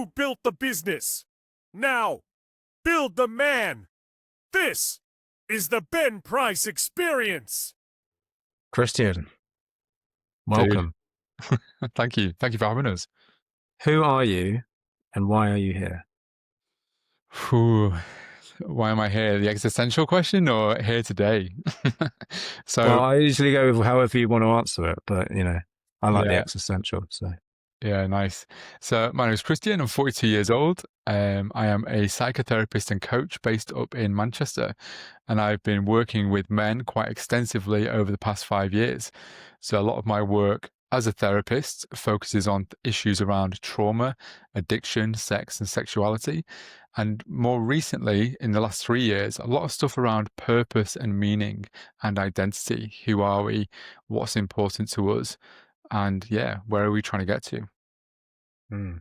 You built the business. Now, build the man. This is the Ben Price experience. Christian, Dude, welcome. thank you. Thank you for having us. Who are you and why are you here? Whew. Why am I here? The existential question or here today? Well, So, I usually go with however you want to answer it, but I like the yeah, existential. So, yeah, nice. So, my name is Christian. I'm 42 years old. I am a psychotherapist and coach based up in Manchester, and I've been working with men quite extensively over the past 5 years. So, a lot of my work as a therapist focuses on issues around trauma, addiction, sex, and sexuality. And more recently, in the last 3 years, a lot of stuff around purpose and meaning and identity. Who are we? What's important to us? And yeah, where are we trying to get to? hmm.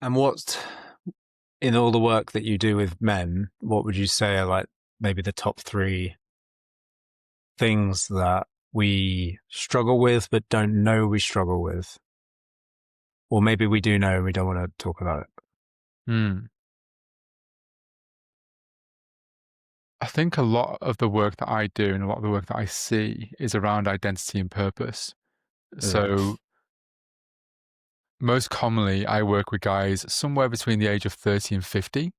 And what in all the work that you do with men, what would you say are like maybe the top three things that we struggle with but don't know we struggle with? Or maybe we do know and we don't want to talk about it. Hmm. I think a lot of the work that I do and a lot of the work that I see is around identity and purpose. So most commonly, I work with guys somewhere between the age of 30 and 50,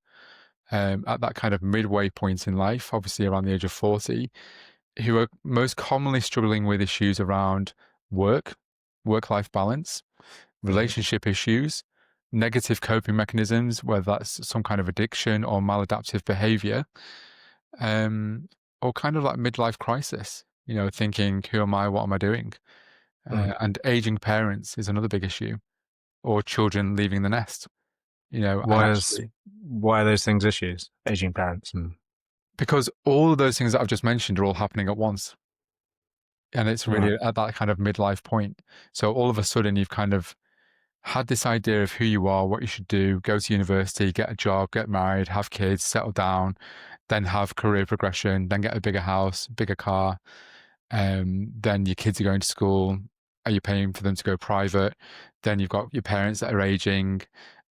at that kind of midway point in life, obviously around the age of 40, who are most commonly struggling with issues around work, work-life balance, relationship issues, negative coping mechanisms, whether that's some kind of addiction or maladaptive behavior, or kind of like midlife crisis, thinking, who am I? What am I doing? And aging parents is another big issue, or children leaving the nest, and actually, Why are those things issues? Aging parents and because all of those things that I've just mentioned are all happening at once. And it's right. really at that kind of midlife point. So all of a sudden, you've kind of had this idea of who you are, what you should do, go to university, get a job, get married, have kids, settle down, then have career progression, then get a bigger house, bigger car. Then your kids are going to school. Are you paying for them to go private? Then you've got your parents that are aging.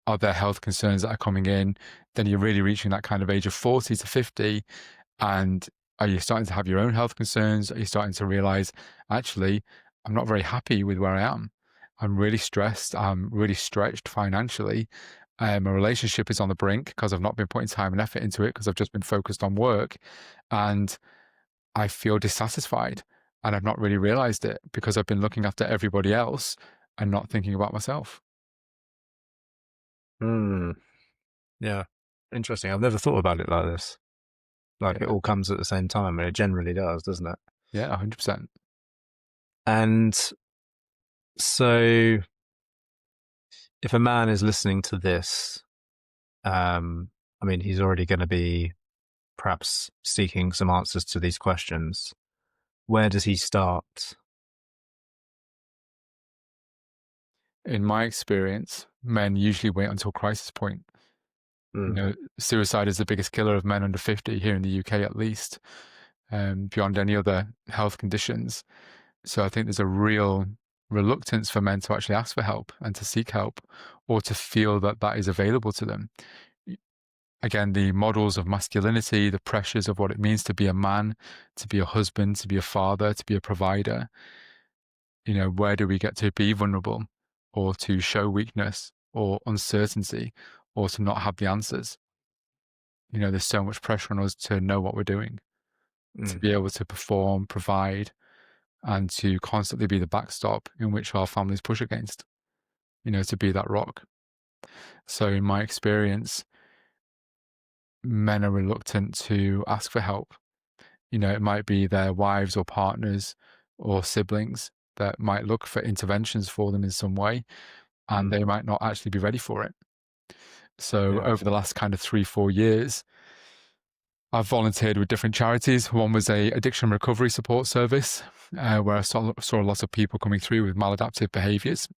Are there health concerns that are coming in? Then you're really reaching that kind of age of 40 to 50. And are you starting to have your own health concerns? Are you starting to realize, actually, I'm not very happy with where I am? I'm really stressed. I'm really stretched financially. My relationship is on the brink because I've not been putting time and effort into it because I've just been focused on work. And I feel dissatisfied. And I've not really realized it because I've been looking after everybody else and not thinking about myself. Yeah, interesting. I've never thought about it like this. Like it Yeah, all comes at the same time, and it generally does, doesn't it? yeah, 100%. And so, if a man is listening to this, I mean, he's already going to be perhaps seeking some answers to these questions. Where does he start? In my experience, men usually wait until crisis point. Suicide is the biggest killer of men under 50 here in the UK, at least, beyond any other health conditions. So I think there's a real reluctance for men to actually ask for help and to seek help or to feel that that is available to them. Again, the models of masculinity, the pressures of what it means to be a man, to be a husband, to be a father, to be a provider. Where do we get to be vulnerable or to show weakness or uncertainty or to not have the answers? There's so much pressure on us to know what we're doing, to be able to perform, provide, and to constantly be the backstop in which our families push against, to be that rock. So in my experience, men are reluctant to ask for help. It might be their wives or partners or siblings that might look for interventions for them in some way, and they might not actually be ready for it. So over the last kind of 3-4 years, I've volunteered with different charities. One was a addiction recovery support service, where I saw a lot of people coming through with maladaptive behaviors,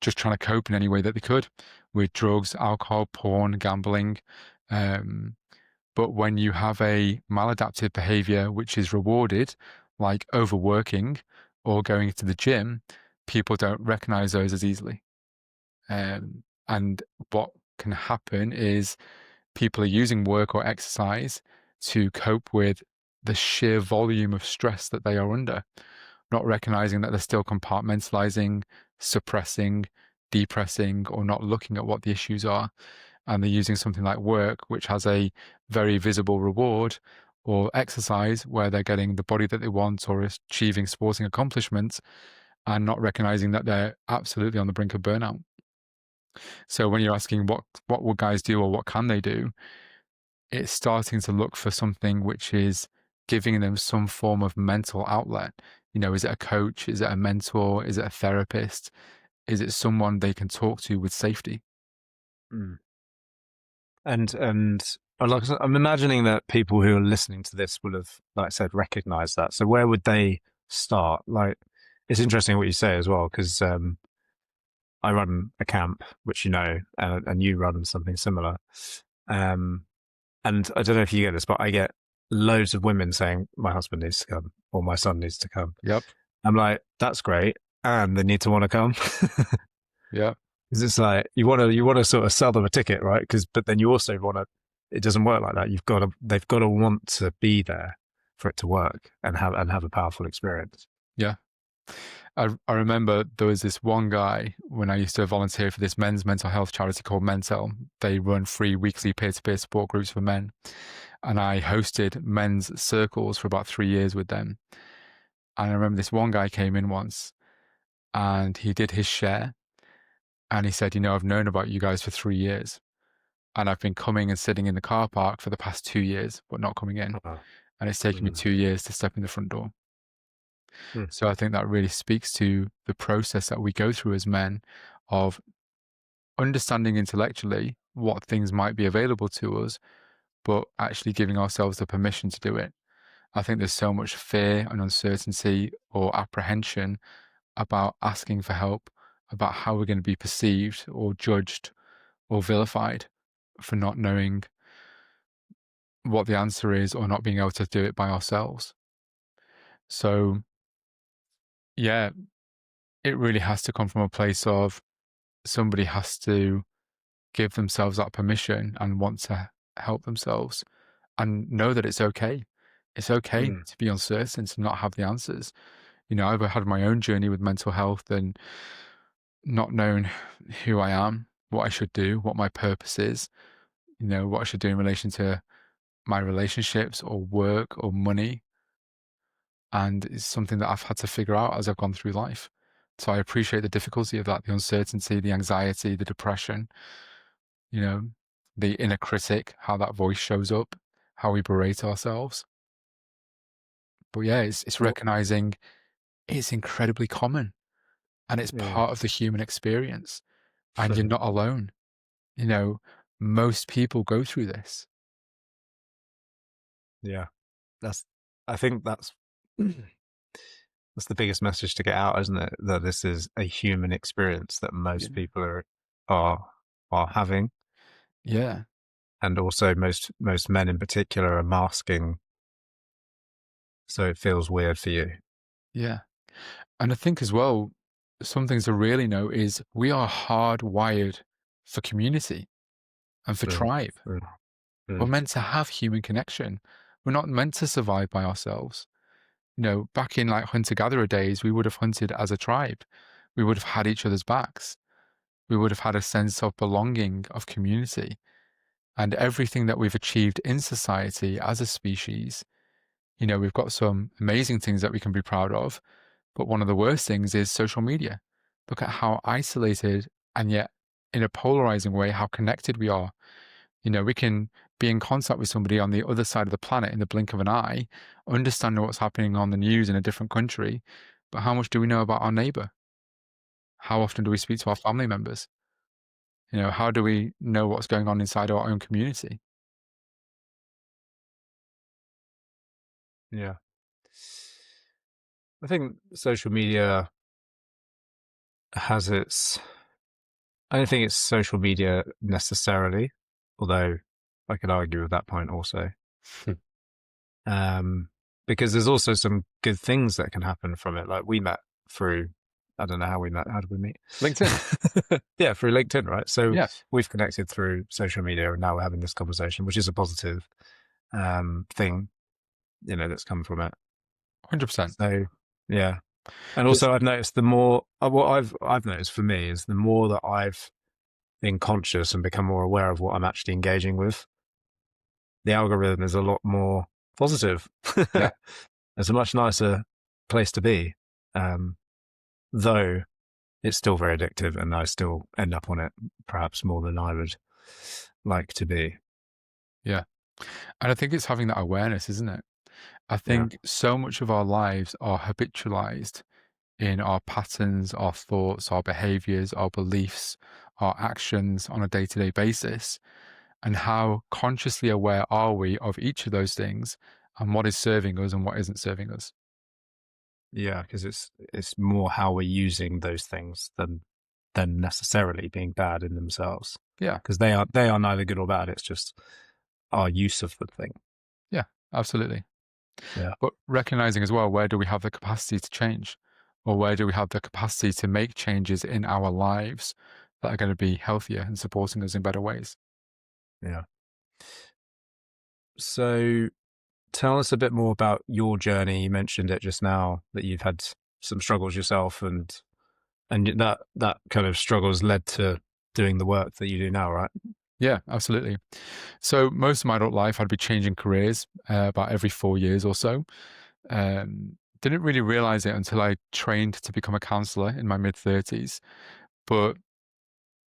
just trying to cope in any way that they could with drugs, alcohol, porn, gambling. But when you have a maladaptive behavior which is rewarded, like overworking or going to the gym, people don't recognize those as easily. And what can happen is people are using work or exercise to cope with the sheer volume of stress that they are under, not recognizing that they're still compartmentalizing, suppressing, depressing, or not looking at what the issues are. And they're using something like work, which has a very visible reward, or exercise, where they're getting the body that they want or achieving sporting accomplishments, and not recognizing that they're absolutely on the brink of burnout. So when you're asking what will guys do or what can they do, it's starting to look for something which is giving them some form of mental outlet. Is it a coach? Is it a mentor? Is it a therapist? Is it someone they can talk to with safety? Mm. And I'm imagining that people who are listening to this will have, like I said, recognized that. So where would they start? Like, it's interesting what you say as well, because I run a camp, which and you run something similar. And I don't know if you get this, but I get loads of women saying, my husband needs to come or my son needs to come. Yep. I'm like, that's great. And they need to want to come. Yeah. Because it's like, you want to sort of sell them a ticket, right? But then you also want to, it doesn't work like that. They've got to want to be there for it to work and have a powerful experience. Yeah. I remember there was this one guy when I used to volunteer for this men's mental health charity called Mental. They run free weekly peer-to-peer support groups for men. And I hosted men's circles for about 3 years with them. And I remember this one guy came in once and he did his share. And he said, I've known about you guys for 3 years. And I've been coming and sitting in the car park for the past 2 years, but not coming in. And it's taken me 2 years to step in the front door. So I think that really speaks to the process that we go through as men of understanding intellectually what things might be available to us, but actually giving ourselves the permission to do it. I think there's so much fear and uncertainty or apprehension about asking for help, about how we're going to be perceived or judged or vilified for not knowing what the answer is or not being able to do it by ourselves. So, yeah, it really has to come from a place of somebody has to give themselves that permission and want to help themselves and know that it's okay. It's okay to be uncertain, to not have the answers. I've had my own journey with mental health and not known who I am, what I should do, what my purpose is, what I should do in relation to my relationships or work or money. And it's something that I've had to figure out as I've gone through life. So I appreciate the difficulty of that, the uncertainty, the anxiety, the depression, the inner critic, how that voice shows up, how we berate ourselves. But yeah, it's recognizing it's incredibly common and it's part of the human experience. And you're not alone. Most people go through this. Yeah. I think that's the biggest message to get out, isn't it? That this is a human experience that most people are having. Yeah. And also most men in particular are masking, so it feels weird for you. Yeah. And I think as well, some things to really know is we are hardwired for community and for tribe. We're meant to have human connection. We're not meant to survive by ourselves. Back in like hunter-gatherer days, we would have hunted as a tribe. We would have had each other's backs. We would have had a sense of belonging, of community. And everything that we've achieved in society as a species, we've got some amazing things that we can be proud of. But one of the worst things is social media. Look at how isolated and yet in a polarizing way, how connected we are. We can be in contact with somebody on the other side of the planet in the blink of an eye, understanding what's happening on the news in a different country. But how much do we know about our neighbor? How often do we speak to our family members? How do we know what's going on inside our own community? Yeah. I think social media has I don't think it's social media necessarily, although I could argue with that point also. Because there's also some good things that can happen from it. Like we met through I don't know how we met. How did we meet? LinkedIn. Yeah, through LinkedIn, right? So Yeah, we've connected through social media, and now we're having this conversation, which is a positive thing, that's come from it. 100%. So yeah, and It's, also I've noticed the more what I've noticed for me is the more that I've been conscious and become more aware of what I'm actually engaging with, the algorithm is a lot more positive. yeah, It's a much nicer place to be, though it's still very addictive, and I still end up on it perhaps more than I would like to be. yeah. And I think it's having that awareness, isn't it? I Yeah, think so much of our lives are habitualized in our patterns, our thoughts, our behaviors, our beliefs, our actions on a day to day basis. And how consciously aware are we of each of those things and what is serving us and what isn't serving us? yeah, because it's more how we're using those things than necessarily being bad in themselves, Yeah, because they are neither good or bad. It's just our use of the thing. yeah, absolutely. Yeah, But recognizing as well, where do we have the capacity to change? Or where do we have the capacity to make changes in our lives that are going to be healthier and supporting us in better ways? yeah. So tell us a bit more about your journey. You mentioned it just now that you've had some struggles yourself, and that kind of struggles led to doing the work that you do now, right? Yeah, absolutely. So most of my adult life, I'd be changing careers about every 4 years or so. Didn't really realize it until I trained to become a counselor in my mid 30s. But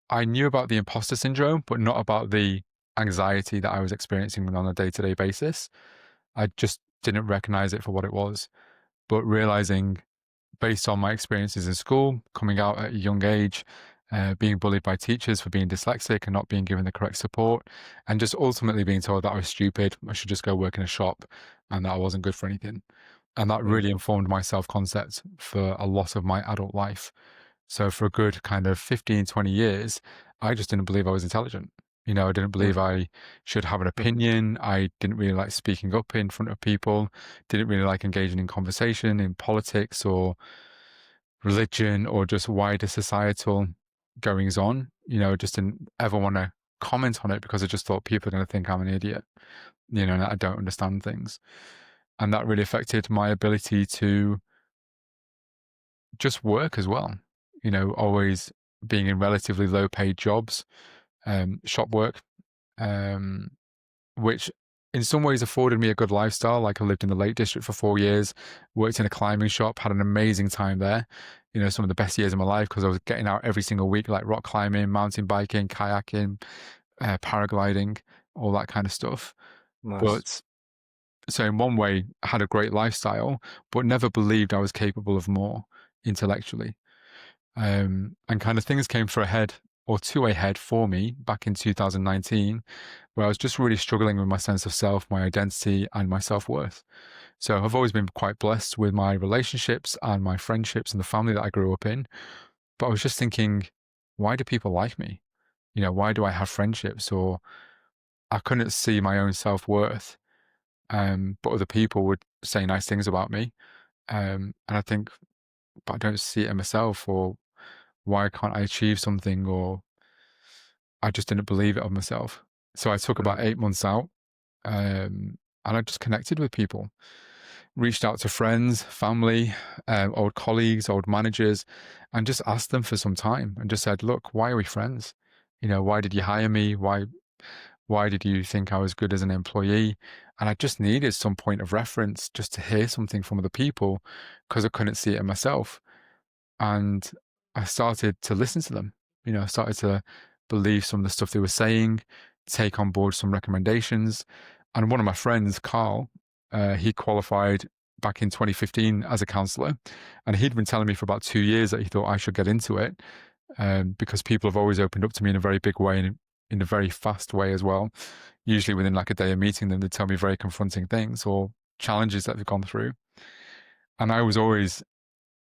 I knew about the imposter syndrome, but not about the anxiety that I was experiencing on a day to day basis. I just didn't recognize it for what it was. But realizing, based on my experiences in school, coming out at a young age, being bullied by teachers for being dyslexic and not being given the correct support, and just ultimately being told that I was stupid, I should just go work in a shop, and that I wasn't good for anything. And that Yeah, really informed my self concept for a lot of my adult life. So for a good kind of 15, 20 years, I just didn't believe I was intelligent. I didn't believe I should have an opinion. I didn't really like speaking up in front of people, didn't really like engaging in conversation in politics or religion or just wider societal goings on. Just didn't ever want to comment on it because I just thought people are going to think I'm an idiot, and that I don't understand things. And that really affected my ability to just work as well. Always being in relatively low paid jobs, shop work, um, which in some ways afforded me a good lifestyle. Like I lived in the Lake District for 4 years, worked in a climbing shop, had an amazing time there. Some of the best years of my life because I was getting out every single week, like rock climbing, mountain biking, kayaking, paragliding, all that kind of stuff. nice. But so in one way, I had a great lifestyle, but never believed I was capable of more intellectually. And kind of things came for a head or to a head for me back in 2019, where I was just really struggling with my sense of self, my identity, and my self-worth. So I've always been quite blessed with my relationships and my friendships and the family that I grew up in. But I was just thinking, why do people like me? Why do I have friendships? Or I couldn't see my own self-worth, but other people would say nice things about me. And I think, but I don't see it in myself, or why can't I achieve something? Or I just didn't believe it of myself. So I took about 8 months out, and I just connected with people, reached out to friends, family, old colleagues, old managers, and just asked them for some time and just said, look, why are we friends? Why did you hire me? Why did you think I was good as an employee? And I just needed some point of reference just to hear something from other people because I couldn't see it in myself. And I started to listen to them. I started to believe some of the stuff they were saying, take on board some recommendations. And one of my friends, Carl, he qualified back in 2015 as a counselor. And he'd been telling me for about 2 years that he thought I should get into it, because people have always opened up to me in a very big way and in a very fast way as well. Usually within like a day of meeting them, they tell me very confronting things or challenges that they've gone through. And I was always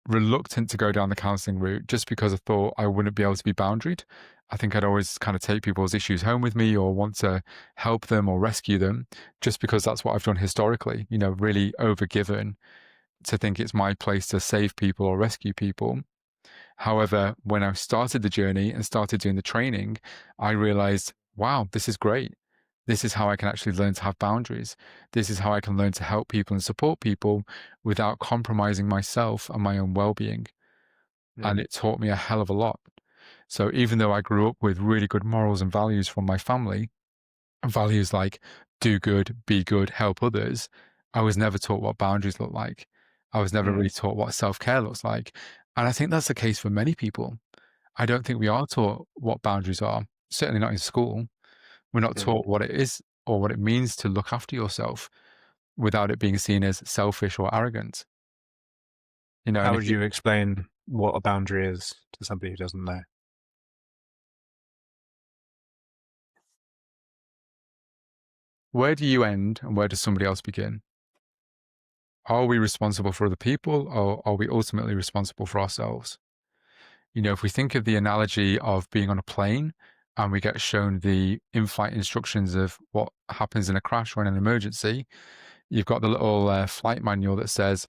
reluctant to go down the counseling route just because I thought I wouldn't be able to be boundaried. I think I'd always kind of take people's issues home with me or want to help them or rescue them just because that's what I've done historically, really overgiven to think it's my place to save people or rescue people. However, when I started the journey and started doing the training, I realized, wow, this is great. This is how I can actually learn to have boundaries. This is how I can learn to help people and support people without compromising myself and my own well-being. And it taught me a hell of a lot. So even though I grew up with really good morals and values from my family, values like do good, be good, help others, I was never taught what boundaries look like. I was never really taught what self-care looks like. And I think that's the case for many people. I don't think we are taught what boundaries are, certainly not in school. We're not taught what it is or what it means to look after yourself without it being seen as selfish or arrogant. You know, How and would you explain what a boundary is to somebody who doesn't know? where do you end and where does somebody else begin? Are we responsible for other people or are we ultimately responsible for ourselves? You know, if we think of the analogy of being on a plane and we get shown the in-flight instructions of what happens in a crash or in an emergency, you've got the little flight manual that says,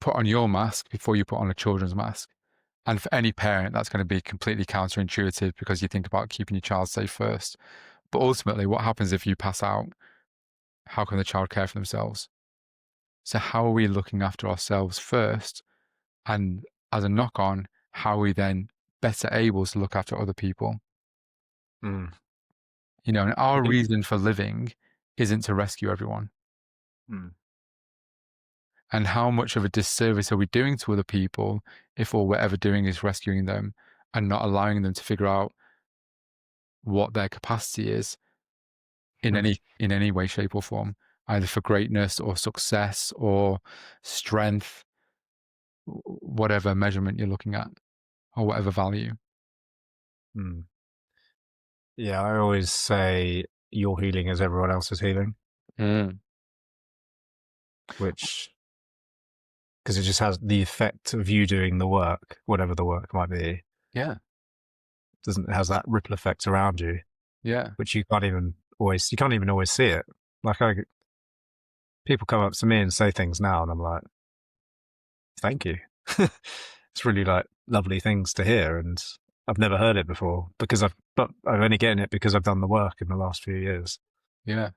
put on your mask before you put on a children's mask. And for any parent, that's going to be completely counterintuitive because you think about keeping your child safe first. But ultimately, what happens if you pass out? How can the child care for themselves? So how are we looking after ourselves first? And as a knock on, how are we then better able to look after other people? Mm. You know, and our I think- reason for living isn't to rescue everyone. Mm. And how much of a disservice are we doing to other people if all we're ever doing is rescuing them and not allowing them to figure out what their capacity is in any way, shape, or form, either for greatness or success or strength, whatever measurement you're looking at, or whatever value. Mm. Yeah, I always say your healing is everyone else's healing, which, because it just has the effect of you doing the work, whatever the work might be, Yeah. doesn't it has that ripple effect around you, Yeah. which you can't even always see it. Like people come up to me and say things now, and I'm like, thank you. It's really like lovely things to hear, and I've never heard it before but I'm only getting it because I've done the work in the last few years. Yeah.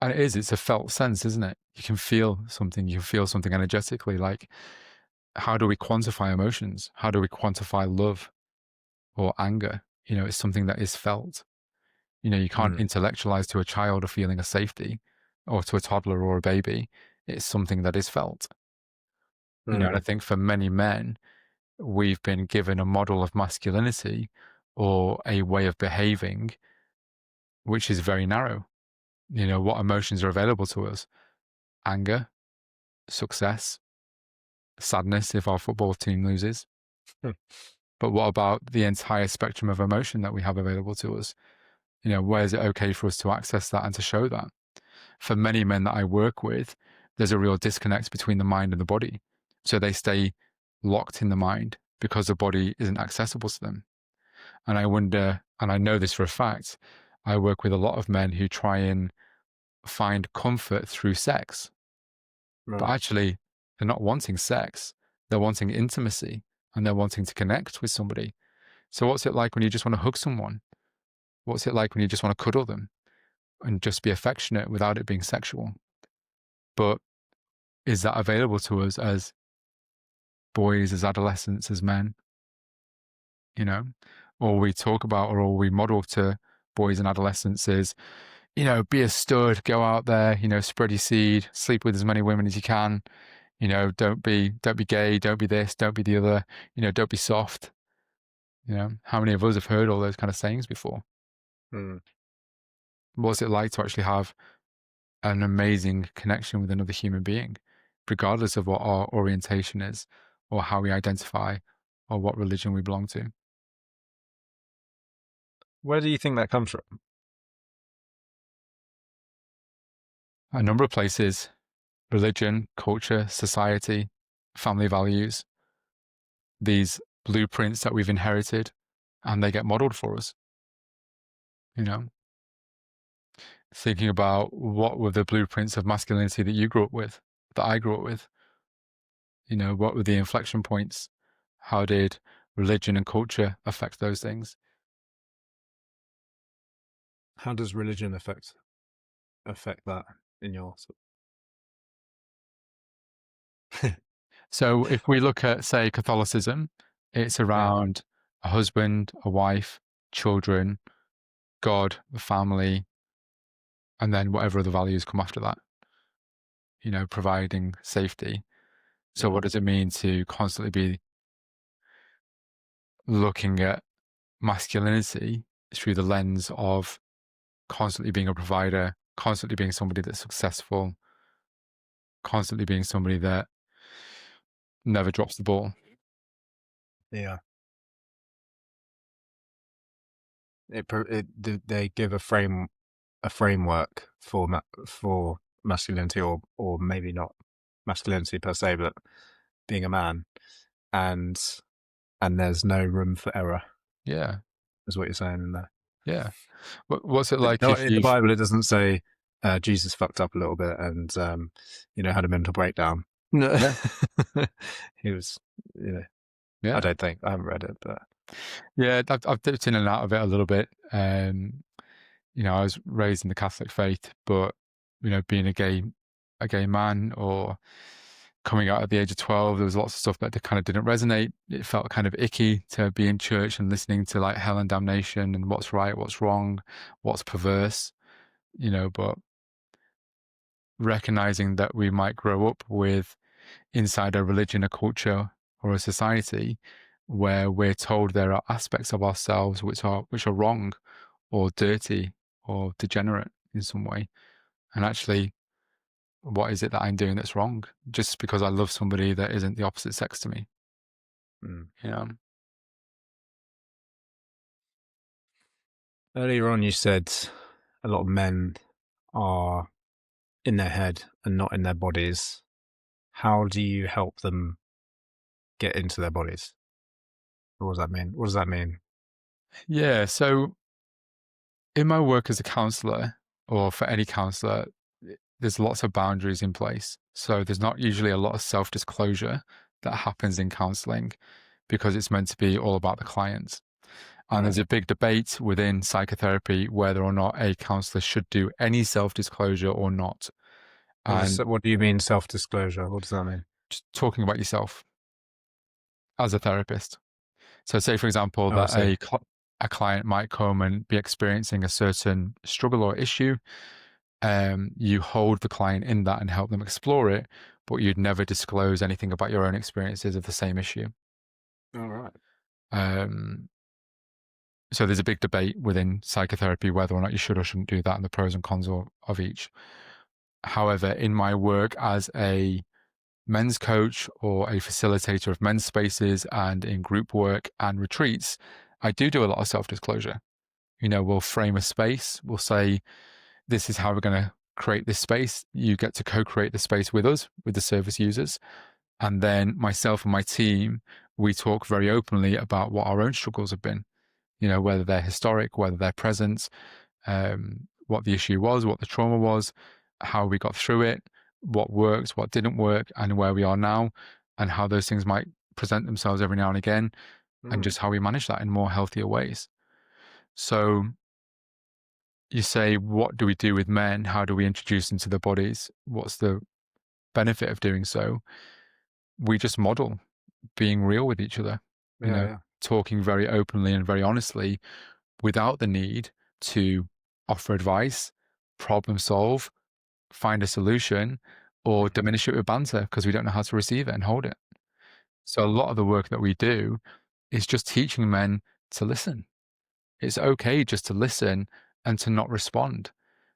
And it's a felt sense, isn't it? You can feel something energetically. Like, how do we quantify emotions? How do we quantify love or anger? You know, it's something that is felt. You know, you can't intellectualize to a child a feeling of safety or to a toddler or a baby. It's something that is felt. You know, and I think for many men, we've been given a model of masculinity or a way of behaving which is very narrow. You know, what emotions are available to us? Anger, success, sadness if our football team loses. But what about the entire spectrum of emotion that we have available to us? You know, where is it okay for us to access that and to show that? For many men that I work with, there's a real disconnect between the mind and the body. So they stay locked in the mind because the body isn't accessible to them. And I wonder, and I know this for a fact, I work with a lot of men who try and find comfort through sex. But actually, they're not wanting sex. They're wanting intimacy and they're wanting to connect with somebody. So what's it like when you just want to hug someone? What's it like when you just want to cuddle them and just be affectionate without it being sexual? But is that available to us as boys, as adolescents, as men? You know, all we talk about or all we model to boys and adolescents is, you know, be a stud, go out there, you know, spread your seed, sleep with as many women as you can. You know, don't be gay, don't be this, don't be the other, you know, don't be soft. You know, how many of us have heard all those kind of sayings before? What's it like to actually have an amazing connection with another human being, regardless of what our orientation is, or how we identify, or what religion we belong to? Where do you think that comes from? A number of places: religion, culture, society, family values, these blueprints that we've inherited, and they get modeled for us. You know, thinking about what were the blueprints of masculinity that you grew up with, that I grew up with. You know, what were the inflection points? How did religion and culture affect those things? How does religion affect that in your? So if we look at, say, Catholicism, it's around a husband, a wife, children, God, the family, and then whatever other values come after that, providing safety. So what does it mean to constantly be looking at masculinity through the lens of constantly being a provider, constantly being somebody that's successful, constantly being somebody that never drops the ball? Yeah. They give a framework for masculinity, or maybe not masculinity per se, but being a man, and there's no room for error. Yeah. Is what you're saying in there. Yeah. What's it like if in the Bible? It doesn't say Jesus fucked up a little bit and had a mental breakdown. No, Yeah. he was. Yeah. I don't think I haven't read it, but yeah, I've dipped in and out of it a little bit. I was raised in the Catholic faith, but being a gay man or coming out at the age of 12, there was lots of stuff that kind of didn't resonate. It felt kind of icky to be in church and listening to like hell and damnation and what's right, what's wrong, what's perverse, but recognizing that we might grow up with inside a religion, a culture, or a society where we're told there are aspects of ourselves which are wrong or dirty or degenerate in some way. And actually, what is it that I'm doing that's wrong? Just because I love somebody that isn't the opposite sex to me. Earlier on, you said a lot of men are in their head and not in their bodies. How do you help them get into their bodies? What does that mean? Yeah. So in my work as a counselor, or for any counselor, there's lots of boundaries in place. So there's not usually a lot of self-disclosure that happens in counseling because it's meant to be all about the client. And there's a big debate within psychotherapy whether or not a counselor should do any self-disclosure or not. And what do you mean self-disclosure? What does that mean? just talking about yourself as a therapist. So say, for example, that a client might come and be experiencing a certain struggle or issue. You hold the client in that and help them explore it, but you'd never disclose anything about your own experiences of the same issue. All right. So there's a big debate within psychotherapy whether or not you should or shouldn't do that and the pros and cons of each. However, in my work as a men's coach or a facilitator of men's spaces and in group work and retreats, I do a lot of self-disclosure. We'll frame a space. We'll say, this is how we're going to create this space. You get to co-create the space with us, with the service users. And then myself and my team, we talk very openly about what our own struggles have been, whether they're historic, whether they're present, what the issue was, what the trauma was, how we got through it, what worked, what didn't work, and where we are now, and how those things might present themselves every now and again, and just how we manage that in more healthier ways. So you say, what do we do with men? How do we introduce them to their bodies? What's the benefit of doing so? We just model being real with each other, talking very openly and very honestly without the need to offer advice, problem solve, find a solution, or diminish it with banter because we don't know how to receive it and hold it. So a lot of the work that we do is just teaching men to listen. It's okay just to listen and to not respond.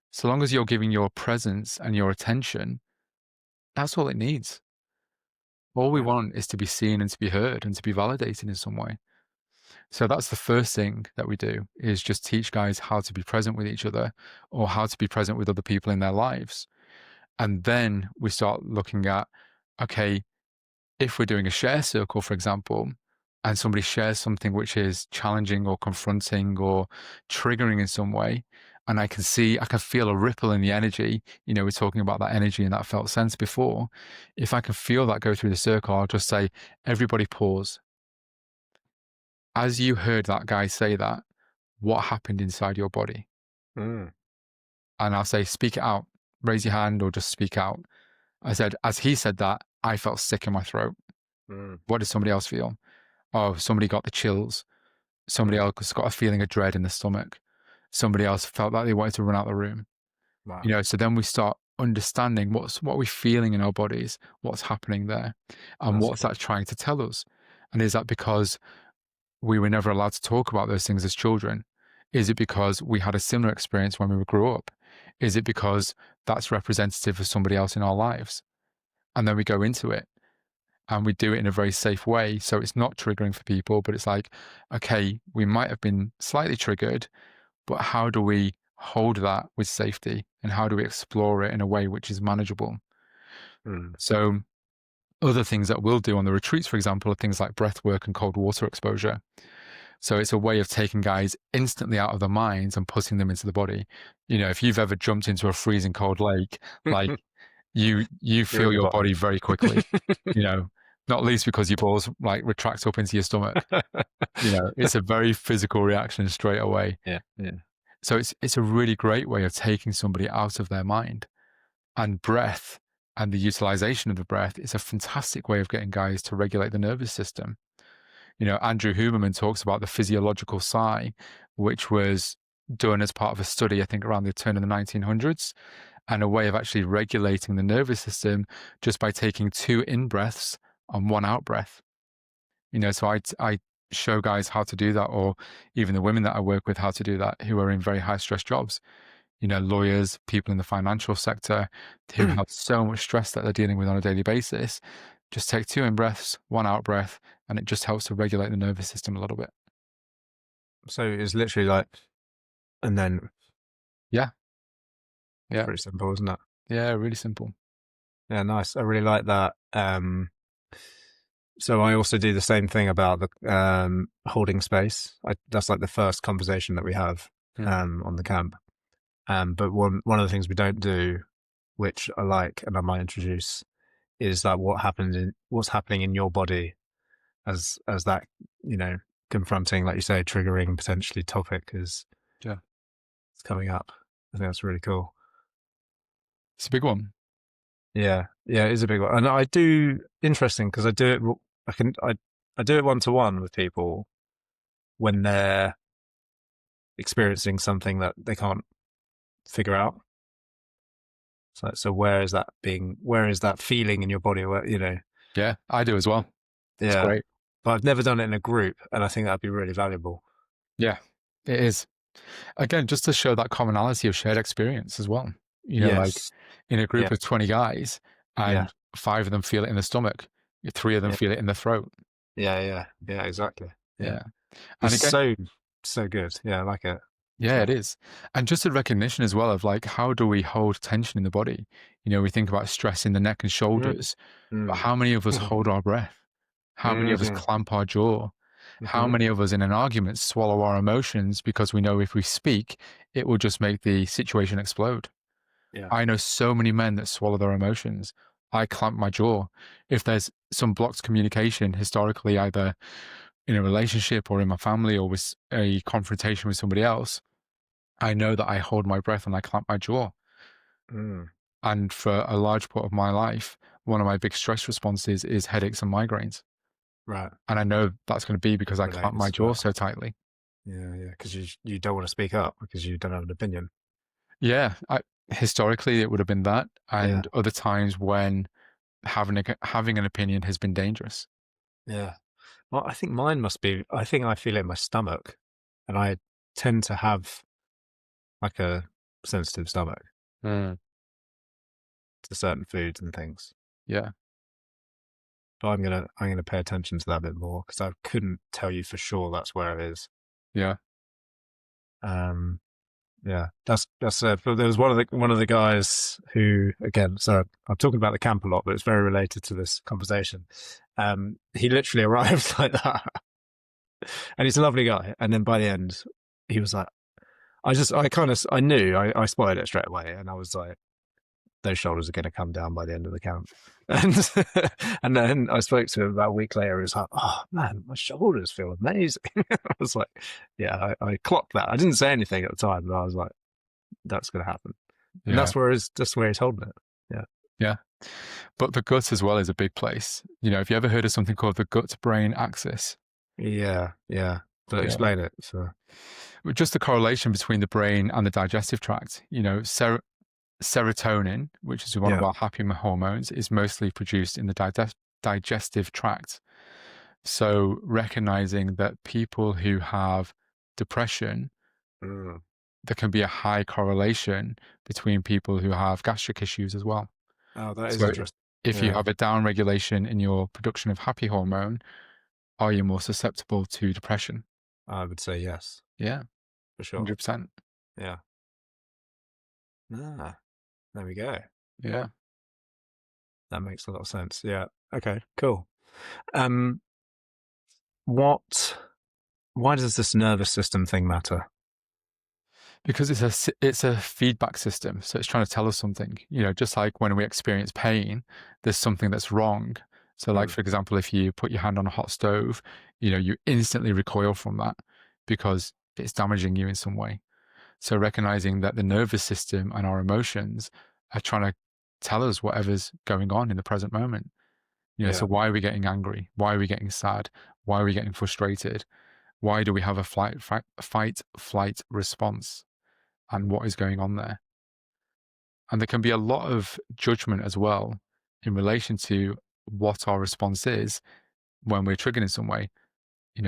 So long as you're giving your presence and your attention, that's all it needs. All we want is to be seen and to be heard and to be validated in some way. So that's the first thing that we do, is just teach guys how to be present with each other or how to be present with other people in their lives. And then we start looking at, okay, if we're doing a share circle, for example, and somebody shares something which is challenging or confronting or triggering in some way, and I can feel a ripple in the energy. We're talking about that energy and that felt sense before. If I can feel that go through the circle, I'll just say, everybody pause. as you heard that guy say that, what happened inside your body? Mm. And I'll say, speak it out, raise your hand or just speak out. I said, as he said that, I felt sick in my throat. Mm. What did somebody else feel? Oh, somebody got the chills. Somebody Mm. else got a feeling of dread in the stomach. Somebody else felt like they wanted to run out of the room. Wow. You know, so then we start understanding what are we feeling in our bodies, what's happening there, and That's what's cool. that trying to tell us? And is that because we were never allowed to talk about those things as children? Is it because we had a similar experience when we grew up? Is it because that's representative of somebody else in our lives? And then we go into it and we do it in a very safe way. So it's not triggering for people, but it's like, okay, we might have been slightly triggered, but how do we hold that with safety? And how do we explore it in a way which is manageable? Mm. So other things that we'll do on the retreats, for example, are things like breath work and cold water exposure. So it's a way of taking guys instantly out of their minds and putting them into the body. You know, if you've ever jumped into a freezing cold lake, like you You're feel in the your bottom. body very quickly, you know, not least because your balls like retract up into your stomach. You know, it's a very physical reaction straight away. Yeah. Yeah. So it's a really great way of taking somebody out of their mind. And breath and the utilization of the breath is a fantastic way of getting guys to regulate the nervous system. You know, Andrew Huberman talks about the physiological sigh, which was done as part of a study, I think, around the turn of the 1900s, and a way of actually regulating the nervous system just by taking 2 in breaths and 1 out breath. You know, so I show guys how to do that, or even the women that I work with how to do that, who are in very high stress jobs. You know, lawyers, people in the financial sector who have so much stress that they're dealing with on a daily basis. Just take 2 in breaths, 1 out breath, and it just helps to regulate the nervous system a little bit. So it's literally like, and then Yeah. it's Yeah. pretty simple, isn't it? Yeah. Really simple. Yeah, nice. I really like that. So I also do the same thing about the holding space. That's like the first conversation that we have on the camp. But one of the things we don't do, which I like and I might introduce, is like what's happening in your body as that, you know, confronting, like you say, triggering potentially topic is it's coming up. I think that's really cool. It's a big one. Yeah, it is a big one, and I do interesting because I do it. I do it 1-to-1 with people when they're experiencing something that they can't figure out. So where is that feeling in your body? Where, you know? Yeah, I do as well. It's Yeah, great. but I've never done it in a group, and I think that'd be really valuable. Yeah, it is. Again, just to show that commonality of shared experience as well. You know, like Yes. in a group Yeah. of 20 guys Yeah. and 5 of them feel it in the stomach, 3 of them Yeah. feel it in the throat. Yeah. Exactly. Yeah. Yeah. And It's again, so good. Yeah, I like it. yeah, So, it is. And just a recognition as well of like, how do we hold tension in the body? You know, we think about stress in the neck and mm, shoulders, but mm, how many of us hold our breath? How many of us hmm clamp our jaw? How hmm many of us in an argument swallow our emotions because we know if we speak, it will just make the situation explode? Yeah. I know so many men that swallow their emotions. I clamp my jaw. If there's some blocked communication historically, either in a relationship or in my family or with a confrontation with somebody else, I know that I hold my breath and I clamp my jaw. Mm, And for a large part of my life, one of my big stress responses is headaches and migraines. right. And I know that's going to be because I clamp my Relates to jaw that. so tightly. Yeah. Because you don't want to speak up because you don't have an opinion. Yeah, historically it would have been that, Yeah. and other times when having an opinion has been dangerous. Yeah. Well, I think mine must be. I think I feel it in my stomach, and I tend to have like a sensitive stomach Mm. to certain foods and things. Yeah, But I'm gonna pay attention to that a bit more because I couldn't tell you for sure that's where it is. yeah, Um, yeah, but there was one of the guys who, again, so I'm talking about the camp a lot, but it's very related to this conversation. He literally arrived like that, and he's a lovely guy. And then by the end, he was like, I knew, I spotted it straight away, and I was like, those shoulders are going to come down by the end of the camp. And and then I spoke to him about a week later. He was like, "Oh man, my shoulders feel amazing." I was like, "Yeah, I clocked that. I didn't say anything at the time, but I was like, that's going to happen." And Yeah. that's where he's holding it. Yeah. Yeah. But the gut as well is a big place. Have you ever heard of something called the gut-brain axis? Yeah. But explain it. So Just the correlation between the brain and the digestive tract. Serotonin, which is one of our happy hormones, is mostly produced in the digestive tract. So recognizing that people who have depression, there can be a high correlation between people who have gastric issues as well. Oh, that is interesting. If you have a down regulation in your production of happy hormone, are you more susceptible to depression? I would say yes. Yeah, for sure. 100%. Yeah. There we go. Yeah. That makes a lot of sense. Yeah. Okay, cool. Why does this nervous system thing matter? Because it's a feedback system. So it's trying to tell us something, just like when we experience pain, there's something that's wrong. So like, for example, if you put your hand on a hot stove, you instantly recoil from that because it's damaging you in some way. So recognizing that the nervous system and our emotions are trying to tell us whatever's going on in the present moment. So why are we getting angry? Why are we getting sad? Why are we getting frustrated? Why do we have a fight, flight response? And what is going on there? And there can be a lot of judgment as well in relation to what our response is when we're triggered in some way.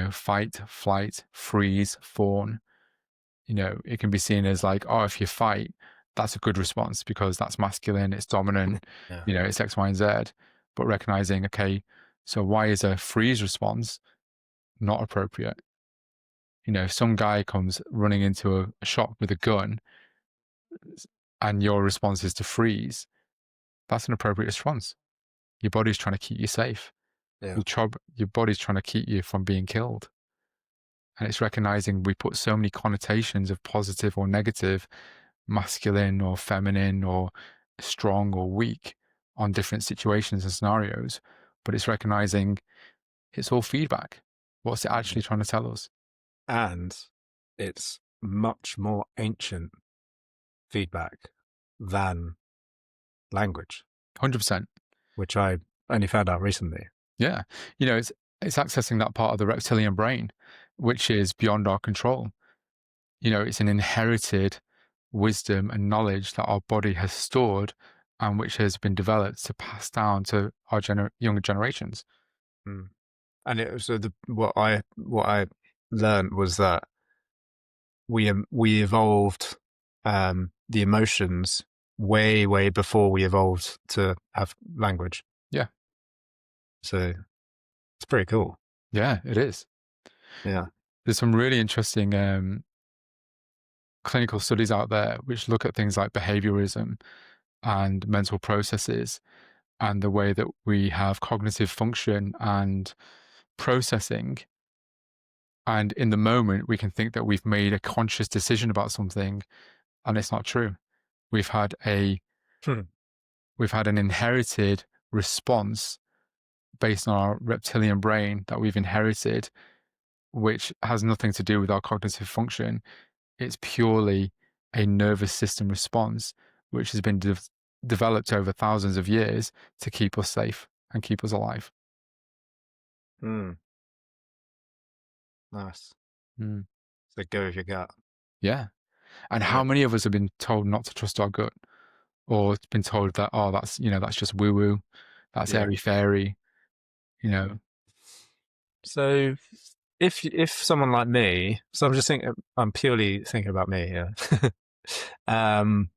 Fight, flight, freeze, fawn. It can be seen as like, oh, if you fight, that's a good response because that's masculine, it's dominant, it's X, Y, and Z. But recognizing, okay, so why is a freeze response not appropriate? If some guy comes running into a shop with a gun and your response is to freeze, that's an appropriate response. Your body's trying to keep you safe. Yeah. Your body's trying to keep you from being killed. And it's recognizing we put so many connotations of positive or negative, masculine or feminine or strong or weak on different situations and scenarios. But it's recognizing it's all feedback. What's it actually trying to tell us? And it's much more ancient feedback than language. 100%. Which I only found out recently. Yeah. It's accessing that part of the reptilian brain, which is beyond our control. It's an inherited wisdom and knowledge that our body has stored and which has been developed to pass down to our younger generations. And what I learned was that we evolved the emotions way before we evolved to have language. Yeah. So it's pretty cool. Yeah, it is. Yeah. There's some really interesting clinical studies out there which look at things like behaviorism and mental processes and the way that we have cognitive function and processing. And in the moment, we can think that we've made a conscious decision about something, and it's not true. We've had an inherited response based on our reptilian brain that we've inherited, which has nothing to do with our cognitive function. It's purely a nervous system response, which has been developed over thousands of years to keep us safe and keep us alive. Nice. So go with your gut. Yeah. And how many of us have been told not to trust our gut, or been told that, oh, that's just woo woo, that's airy fairy, So if someone like me, so I'm purely thinking about me here. I'm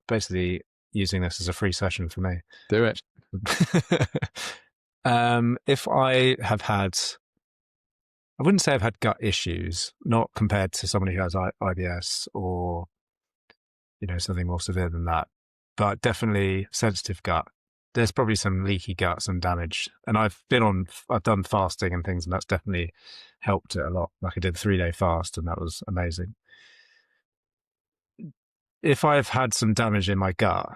basically using this as a free session for me. Do it. If I have had, I wouldn't say I've had gut issues, not compared to somebody who has IBS or, something more severe than that, but definitely sensitive gut. There's probably some leaky gut, some damage. And I've done fasting and things, and that's definitely helped it a lot. Like I did a 3-day fast, and that was amazing. If I've had some damage in my gut,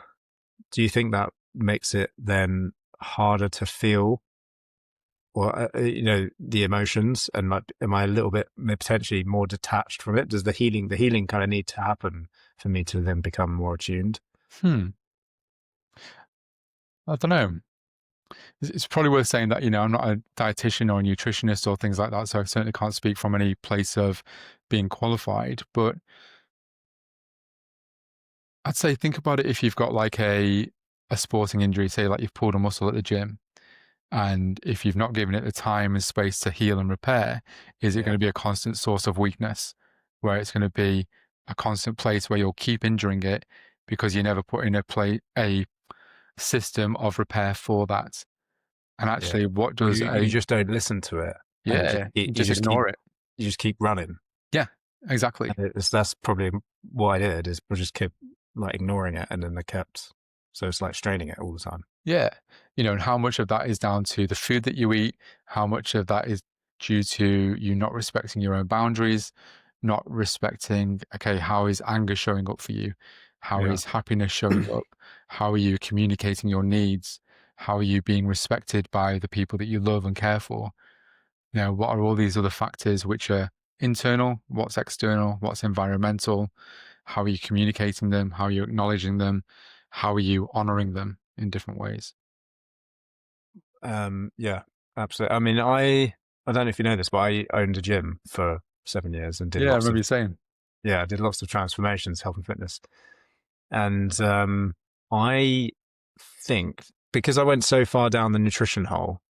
do you think that makes it then harder to feel, or the emotions, and am I a little bit potentially more detached from it? Does the healing kind of need to happen for me to then become more attuned? Hmm. I don't know. It's probably worth saying that, I'm not a dietitian or a nutritionist or things like that, so I certainly can't speak from any place of being qualified. But I'd say think about it if you've got like a sporting injury, say like you've pulled a muscle at the gym, and if you've not given it the time and space to heal and repair, is it going to be a constant source of weakness, where it's going to be a constant place where you'll keep injuring it because you never put in a system of repair for that? And Yeah. actually, what Or does you just don't listen to it, and yeah, you just just keep ignore it. running. Yeah, exactly. And that's probably what I did, is we just kept like ignoring it, and then so it's like straining it all the time. Yeah. And how much of that is down to the food that you eat? How much of that is due to you not respecting your own boundaries, not respecting, okay, how is anger showing up for you? How Yeah. is happiness showing up? How are you communicating your needs? How are you being respected by the people that you love and care for? What are all these other factors which are internal? What's external? What's environmental? How are you communicating them? How are you acknowledging them? How are you honoring them in different ways? Yeah, absolutely. I mean, I don't know if you know this, but I owned a gym for 7 years and Yeah, I remember you saying. I did lots of transformations, health and fitness. And I think because I went so far down the nutrition hole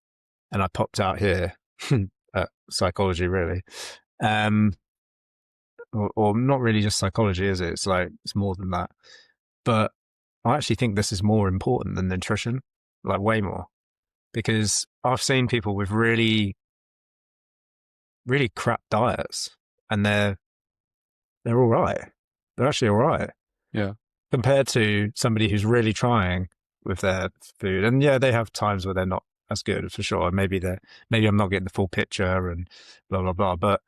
and I popped out here at psychology, really, or not really just psychology, is it? It's like, it's more than that. But I actually think this is more important than nutrition, like way more, because I've seen people with really, really crap diets, and they're all right. They're actually all right Yeah. compared to somebody who's really trying with their food. And yeah, they have times where they're not as good, for sure. Maybe I'm not getting the full picture and blah blah blah. But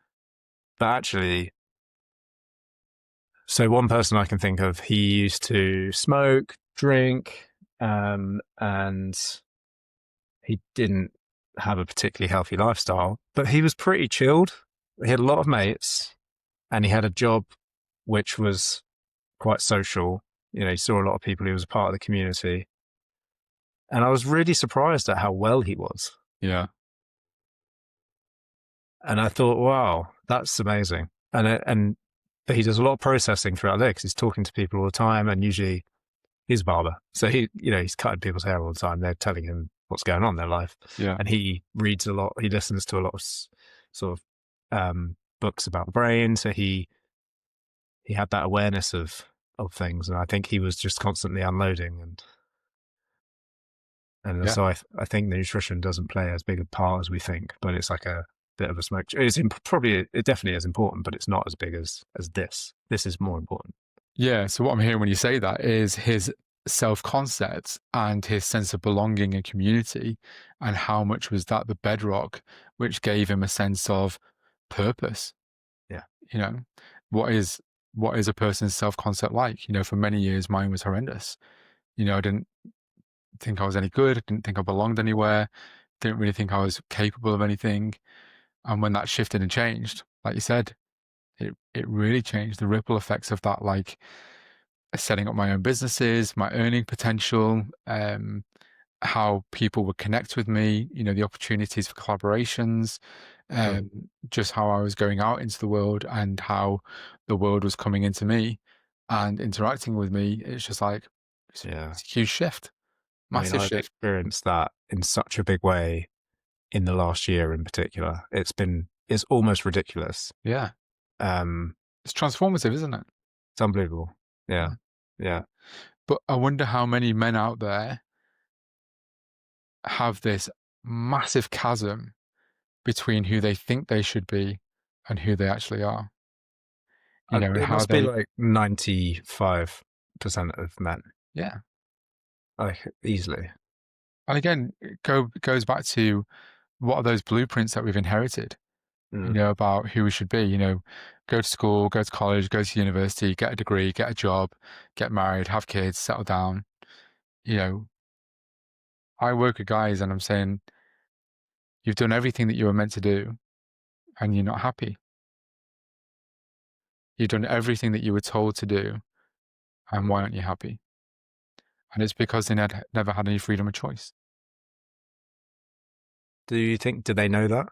actually, so one person I can think of, he used to smoke, drink, and he didn't have a particularly healthy lifestyle, but he was pretty chilled. He had a lot of mates, and he had a job which was quite social. He saw a lot of people. He was a part of the community. And I was really surprised at how well he was. Yeah. And I thought, wow, that's amazing. And he does a lot of processing throughout the day because he's talking to people all the time, and usually he's a barber. So he's cutting people's hair all the time. They're telling him what's going on in their life. Yeah. And he reads a lot. He listens to a lot of sort of books about the brain. So he had that awareness of things. And I think he was just constantly unloading. And Yeah. so I think the nutrition doesn't play as big a part as we think, but it's like a bit of a smoke. It definitely is important, but it's not as big as this. This is more important. Yeah. So what I'm hearing when you say that is his self-concept and his sense of belonging and community, and how much was that the bedrock which gave him a sense of purpose. Yeah. What is a person's self-concept like? For many years mine was horrendous. I didn't think I was any good. I didn't think I belonged anywhere. Didn't really think I was capable of anything. And when that shifted and changed, like you said, it really changed. The ripple effects of that, like setting up my own businesses, my earning potential, how people would connect with me, the opportunities for collaborations, just how I was going out into the world and how the world was coming into me and interacting with me. It's just like, it's a huge shift, massive I've shift. experienced that in such a big way in the last year in particular. It's almost ridiculous. Yeah. Um, It's transformative, isn't it? It's unbelievable. Yeah. But I wonder how many men out there have this massive chasm between who they think they should be and who they actually are. And It how must be they, like 95% of men, yeah. like easily. And again, it goes back to what are those blueprints that we've inherited, about who we should be, go to school, go to college, go to university, get a degree, get a job, get married, have kids, settle down. You know, I work with guys and I'm saying, you've done everything that you were meant to do and you're not happy. You've done everything that you were told to do, and why aren't you happy? And it's because they never had any freedom of choice. Do they know that?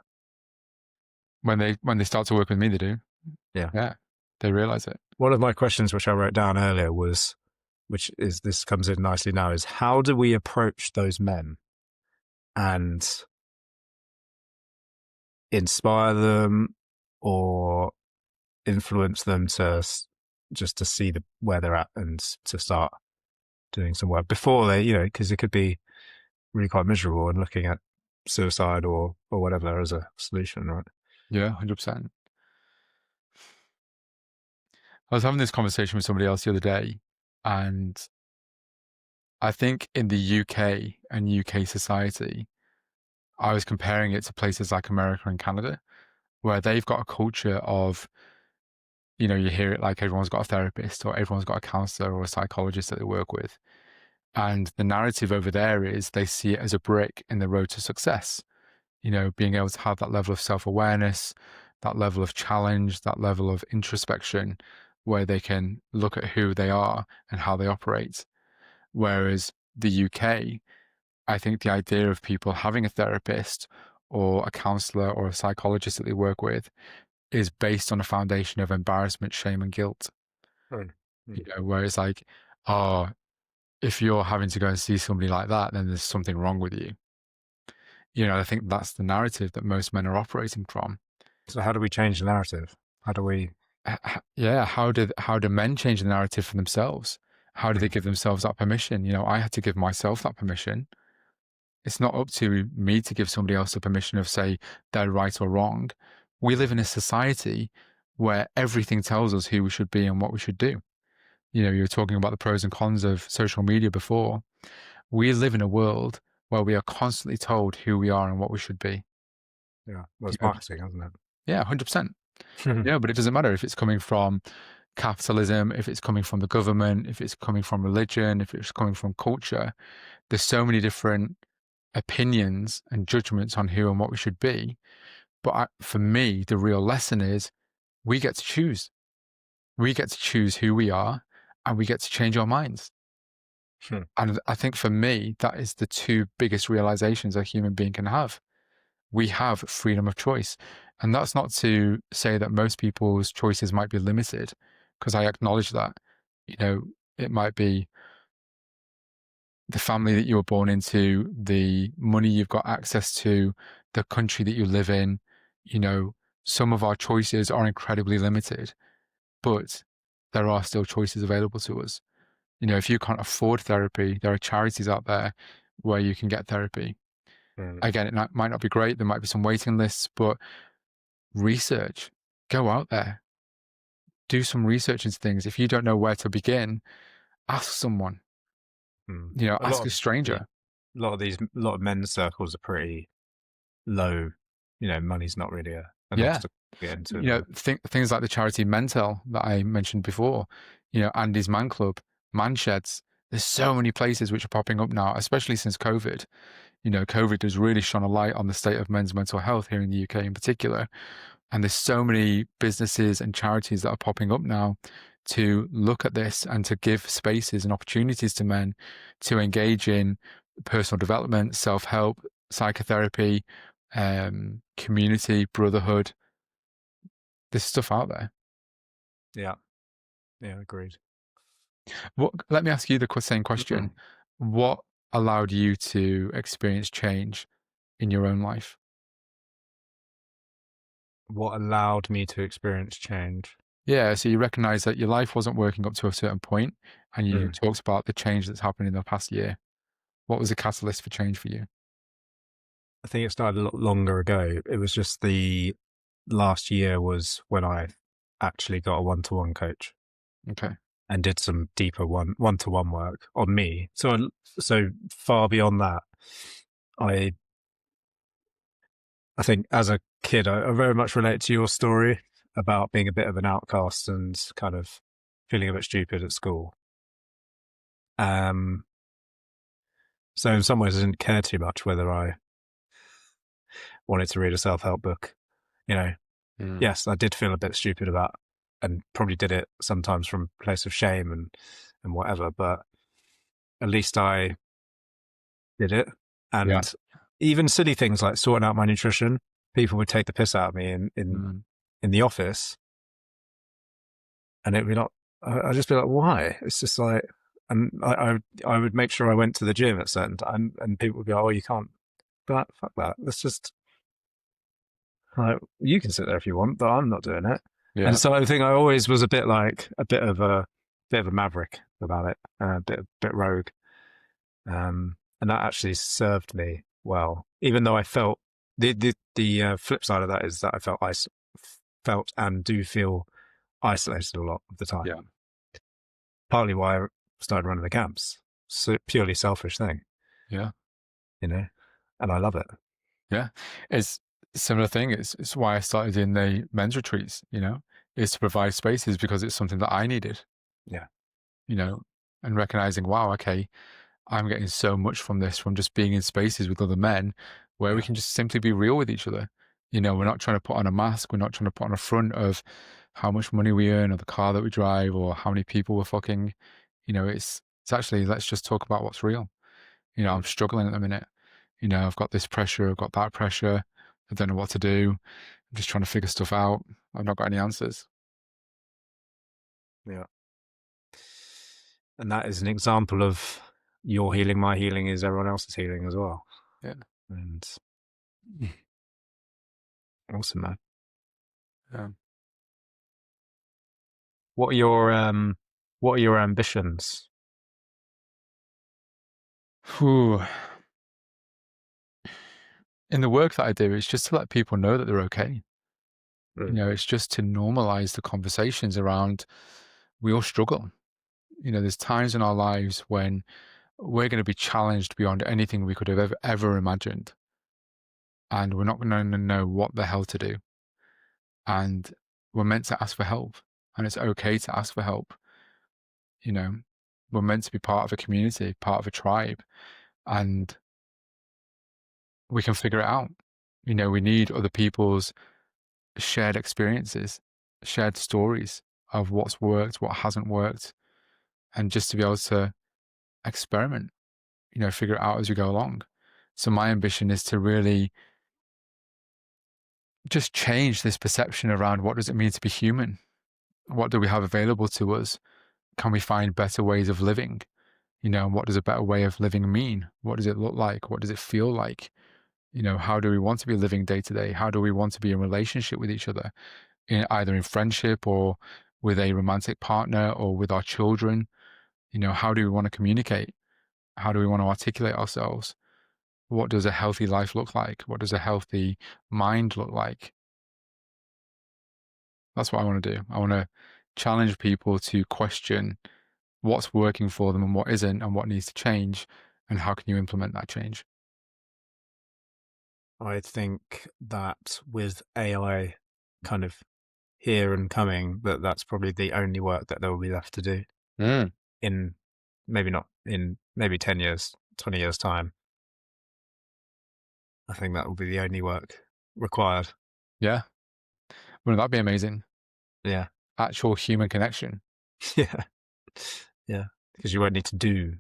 When they start to work with me, they do. Yeah. Yeah. They realize it. One of my questions, which I wrote down earlier, this comes in nicely now, is how do we approach those men and inspire them or influence them just to see where they're at and to start doing some work before they, because it could be really quite miserable and looking at suicide or whatever as a solution, right? Yeah, 100%. I was having this conversation with somebody else the other day, and I think in the UK and UK society, I was comparing it to places like America and Canada, where they've got a culture of, you hear it like everyone's got a therapist or everyone's got a counselor or a psychologist that they work with. And the narrative over there is they see it as a brick in the road to success. Being able to have that level of self-awareness, that level of challenge, that level of introspection, where they can look at who they are and how they operate. Whereas the UK, I think the idea of people having a therapist or a counselor or a psychologist that they work with is based on a foundation of embarrassment, shame, and guilt. Right. Where it's like, oh, if you're having to go and see somebody like that, then there's something wrong with you. I think that's the narrative that most men are operating from. So how do we change the narrative? How do we? Yeah, how do men change the narrative for themselves? How do they give themselves that permission? I had to give myself that permission. It's not up to me to give somebody else the permission of say they're right or wrong. We live in a society where everything tells us who we should be and what we should do. You were talking about the pros and cons of social media before. We live in a world where we are constantly told who we are and what we should be. Yeah, well, it's marketing, isn't it? Yeah, 100%. Yeah, but it doesn't matter if it's coming from capitalism, if it's coming from the government, if it's coming from religion, if it's coming from culture. There's so many different opinions and judgments on who and what we should be. But for me, the real lesson is we get to choose. We get to choose who we are, and we get to change our minds. And I think for me, that is the two biggest realizations a human being can have. We have freedom of choice. And that's not to say that most people's choices might be limited, because I acknowledge that. It might be the family that you were born into, the money you've got access to, the country that you live in. Some of our choices are incredibly limited, but there are still choices available to us. If you can't afford therapy, there are charities out there where you can get therapy. Again, it might not be great. There might be some waiting lists, but research, go out there, do some research into things. If you don't know where to begin, ask someone, ask a stranger. A lot of men's circles are pretty low. Money's not really enough to get into. Things like the charity Mentel that I mentioned before, Andy's Man Club, Man Sheds. There's so many places which are popping up now, especially since COVID. COVID has really shone a light on the state of men's mental health here in the UK in particular. And there's so many businesses and charities that are popping up now to look at this and to give spaces and opportunities to men to engage in personal development, self-help, psychotherapy, community, brotherhood. There's stuff out there. Yeah, agreed. Let me ask you the same question. What allowed you to experience change in your own life? What allowed me to experience change? Yeah, so you recognize that your life wasn't working up to a certain point, and you talked about the change that's happened in the past year. What was the catalyst for change for you? I think it started a lot longer ago. It was just the last year was when I actually got a one-to-one coach. Okay. And did some deeper one-to-one work on me. So far beyond that, I think as a kid, I very much relate to your story about being a bit of an outcast and kind of feeling a bit stupid at school. So in some ways, I didn't care too much whether I wanted to read a self-help book. Yes, I did feel a bit stupid about, and probably did it sometimes from a place of shame and whatever, but at least I did it. And Yeah. even silly things like sorting out my nutrition, people would take the piss out of me in the office, and it'd be like, I'd just be like, why? It's just like, and I would make sure I went to the gym at a certain time, and people would be like, oh, you can't, but fuck that. Let's just, like, you can sit there if you want, but I'm not doing it. Yeah. And so I think I always was a bit of a maverick about it, a bit rogue. And that actually served me well, even though I felt the flip side of that is that I felt and do feel isolated a lot of the time. Yeah. Partly why I started running the camps. So purely selfish thing. Yeah. And I love it. Yeah. It's a similar thing. It's why I started in the men's retreats, is to provide spaces because it's something that I needed. Yeah. And recognizing, wow, okay, I'm getting so much from this, from just being in spaces with other men where we can just simply be real with each other. We're not trying to put on a mask. We're not trying to put on a front of how much money we earn or the car that we drive or how many people we're fucking. It's actually, let's just talk about what's real. I'm struggling at the minute. I've got this pressure, I've got that pressure. I don't know what to do. I'm just trying to figure stuff out. I've not got any answers. Yeah. And that is an example of your healing, my healing is everyone else's healing as well. Yeah. And awesome, man. Yeah. What are your ambitions? Whew. In the work that I do, it's just to let people know that they're okay. It's just to normalize the conversations around we all struggle. There's times in our lives when we're going to be challenged beyond anything we could have ever imagined. And we're not going to know what the hell to do. And we're meant to ask for help. And it's okay to ask for help. We're meant to be part of a community, part of a tribe. And we can figure it out. We need other people's shared experiences, shared stories of what's worked, what hasn't worked, and just to be able to experiment, figure it out as we go along. So my ambition is to really just change this perception around what does it mean to be human? What do we have available to us? Can we find better ways of living? What does a better way of living mean? What does it look like? What does it feel like? How do we want to be living day to day? How do we want to be in relationship with each other, either in friendship or with a romantic partner or with our children? How do we want to communicate? How do we want to articulate ourselves? What does a healthy life look like? What does a healthy mind look like? That's what I want to do. I want to challenge people to question what's working for them and what isn't, and what needs to change, and how can you implement that change? I think that with AI kind of here and coming, that's probably the only work that there will be left to do in maybe 10 years, 20 years time. I think that will be the only work required. Yeah. Wouldn't that be amazing? Yeah. Actual human connection. Yeah. Yeah. Because you won't need to do.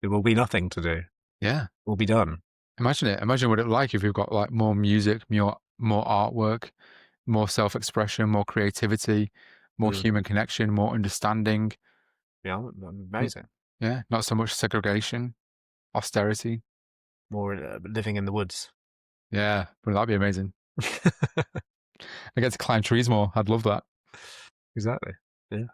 There will be nothing to do. Yeah. It will be done. Imagine it. Imagine what it would like if we've got like more music, more artwork, more self-expression, more creativity, more human connection, more understanding. Yeah. Amazing. Yeah. Not so much segregation, austerity. More living in the woods. Yeah. Wouldn't that be amazing? I get to climb trees more. I'd love that. Exactly. Yeah.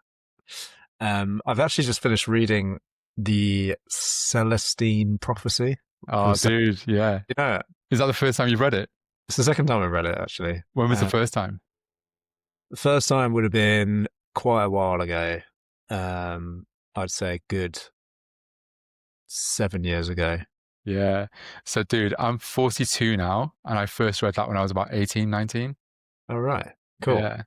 I've actually just finished reading the Celestine Prophecy. Oh, dude, yeah. Yeah. Is that the first time you've read it? It's the second time I've read it, actually. When was the first time? The first time would have been quite a while ago. I'd say good 7 years ago. Yeah. So, dude, I'm 42 now, and I first read that when I was about 18, 19. All right. Cool. Yeah.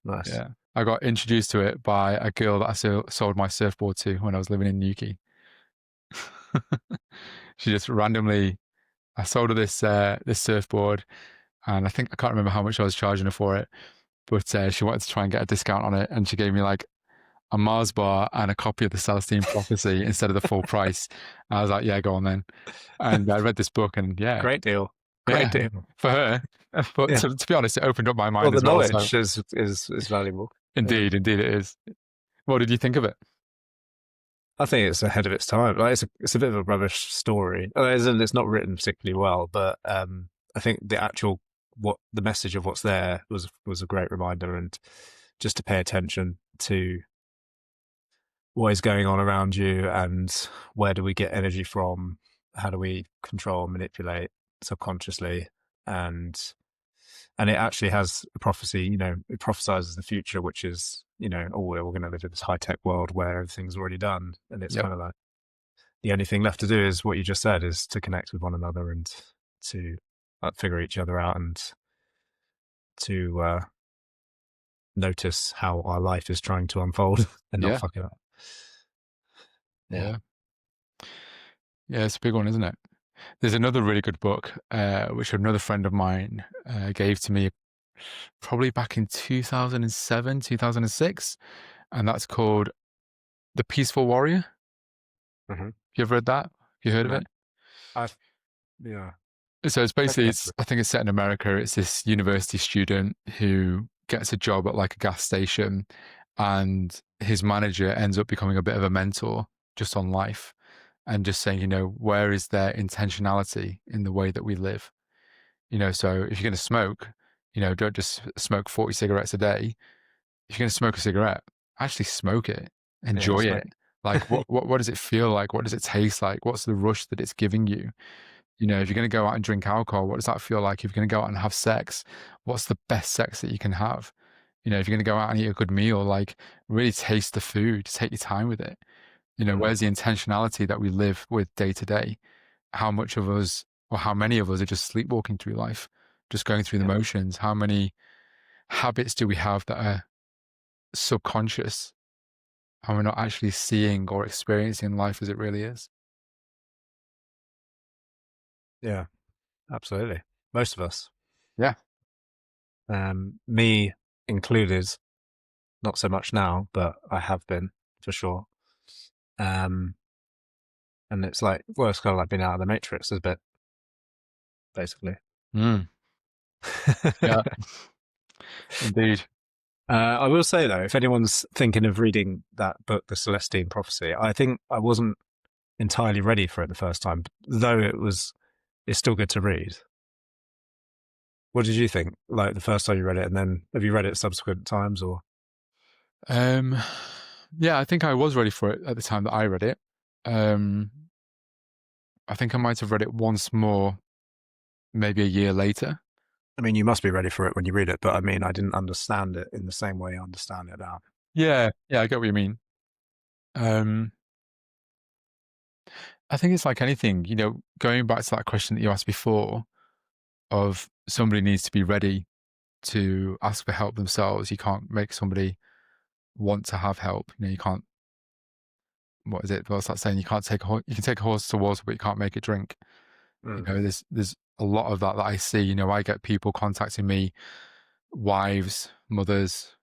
Nice. Yeah. I got introduced to it by a girl that I sold my surfboard to when I was living in Newquay. She just randomly, I sold her this surfboard, and I can't remember how much I was charging her for it, but she wanted to try and get a discount on it, and she gave me like a Mars bar and a copy of the Celestine Prophecy instead of the full price. And I was like, yeah, go on then. And I read this book, and yeah, Great deal. yeah, Great deal. for her. But Yeah. to be honest, it opened up my Well, mind the as well. knowledge So is valuable. indeed, indeed, it is. What did you think of it? I think it's ahead of its time. Like it's a bit of a rubbish story. As in, it's not written particularly well, but I think the message of what's there was a great reminder, and just to pay attention to what is going on around you and where do we get energy from, how do we control and manipulate subconsciously, and it actually has a prophecy. It prophesizes the future, which is we're going to live in this high-tech world where everything's already done, and it's kind of like the only thing left to do is what you just said, is to connect with one another and to figure each other out, and to notice how our life is trying to unfold and not fuck it up. Yeah, it's a big one, isn't it? There's another really good book, which another friend of mine gave to me probably back in 2007, 2006, and that's called The Peaceful Warrior. Mm-hmm. You ever read that? Have you heard of it? Yeah. So it's basically, I think it's set in America. It's this university student who gets a job at like a gas station, and his manager ends up becoming a bit of a mentor just on life, and just saying, where is there intentionality in the way that we live? So if you're going to smoke, don't just smoke 40 cigarettes a day. If you're going to smoke a cigarette, actually smoke it, enjoy it. Like, what does it feel like? What does it taste like? What's the rush that it's giving you? If you're going to go out and drink alcohol, what does that feel like? If you're going to go out and have sex, what's the best sex that you can have? If you're going to go out and eat a good meal, like really taste the food, take your time with it. Where's the intentionality that we live with day to day? How much of us, or how many of us, are just sleepwalking through life, just going through the motions? How many habits do we have that are subconscious, and we're not actually seeing or experiencing life as it really is? Yeah, absolutely. Most of us. Yeah. Me included, not so much now, but I have been for sure. And it's like, well, it's kind of like being out of the matrix a bit, basically. Yeah, indeed. I will say though, if anyone's thinking of reading that book, The Celestine Prophecy, I think I wasn't entirely ready for it the first time, though it's still good to read. What did you think? Like the first time you read it, and then have you read it subsequent times, or? Yeah, I think I was ready for it at the time that I read it. I think I might have read it once more, maybe a year later. I mean, you must be ready for it when you read it, but I mean, I didn't understand it in the same way I understand it now. Yeah, I get what you mean. I think it's like anything, going back to that question that you asked before of somebody needs to be ready to ask for help themselves. You can't make somebody want to have help. You can't, what is it? What's that saying? You can take a horse to water, but you can't make it drink. There's a lot of that I see. I get people contacting me, wives, mothers,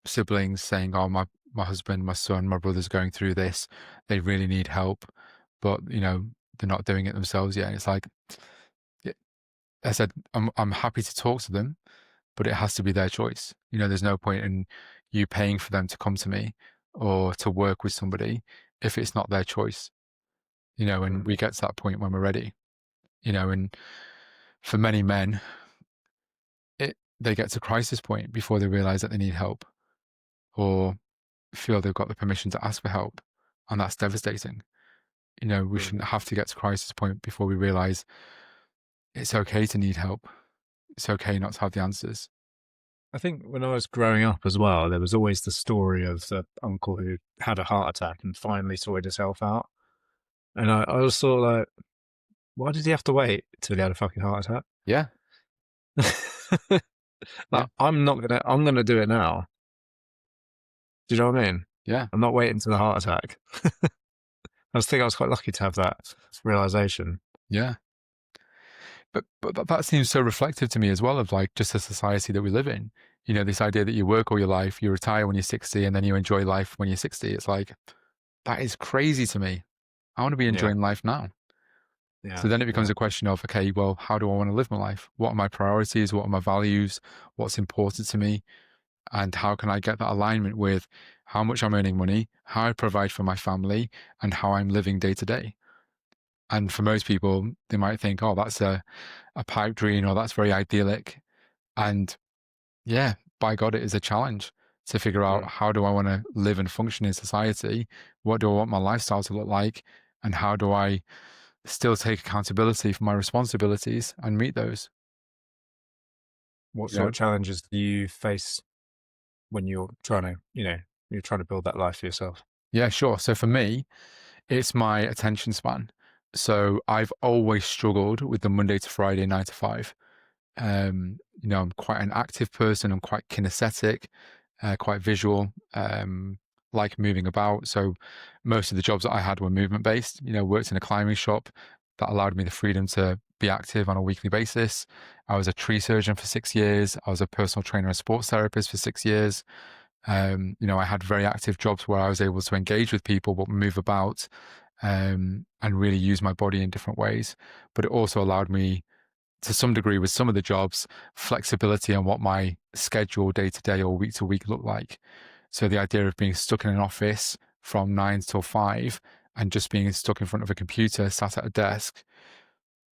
siblings, saying, "Oh, my husband, my son, my brother's going through this. They really need help, but they're not doing it themselves yet." And it's like, I said, I'm happy to talk to them, but it has to be their choice. There's no point in you paying for them to come to me or to work with somebody if it's not their choice. And we get to that point when we're ready. And for many men, they get to crisis point before they realize that they need help or feel they've got the permission to ask for help. And that's devastating. We shouldn't have to get to crisis point before we realize it's okay to need help. It's okay not to have the answers. I think when I was growing up as well, there was always the story of the uncle who had a heart attack and finally sorted himself out. And I was sort of like, why did he have to wait till he had a fucking heart attack? Yeah. I'm gonna do it now. Do you know what I mean? Yeah. I'm not waiting till the heart attack. I was quite lucky to have that realization. Yeah. But that seems so reflective to me as well of like just the society that we live in. You know, this idea that you work all your life, you retire when you're 60, and then you enjoy life when you're 60. It's like, that is crazy to me. I want to be Yeah. enjoying life now. Yeah. So then it becomes Yeah. a question of, okay, well, how do I want to live my life? What are my priorities? What are my values? What's important to me? And how can I get that alignment with how much I'm earning money, how I provide for my family, and how I'm living day to day? And for most people, they might think, oh, that's a pipe dream, or that's very idyllic. And yeah, by God, it is a challenge to figure out, Mm. how do I want to live and function in society? What do I want my lifestyle to look like? And how do I still take accountability for my responsibilities and meet those? What What sort? challenges do you face when you're trying to, you're trying to build that life for yourself? Yeah, sure. So for me, it's my attention span. So I've always struggled with the Monday to Friday 9 to 5. I'm quite an active person. I'm quite kinesthetic, quite visual, like moving about. So most of the jobs that I had were movement based. Worked in a climbing shop that allowed me the freedom to be active on a weekly basis. I was a tree surgeon for 6 years. I was a personal trainer and sports therapist for 6 years. I had very active jobs where I was able to engage with people, but move about, and really use my body in different ways. But it also allowed me, to some degree, with some of the jobs, flexibility on what my schedule day to day or week to week looked like. So the idea of being stuck in an office from 9 till 5 and just being stuck in front of a computer, sat at a desk,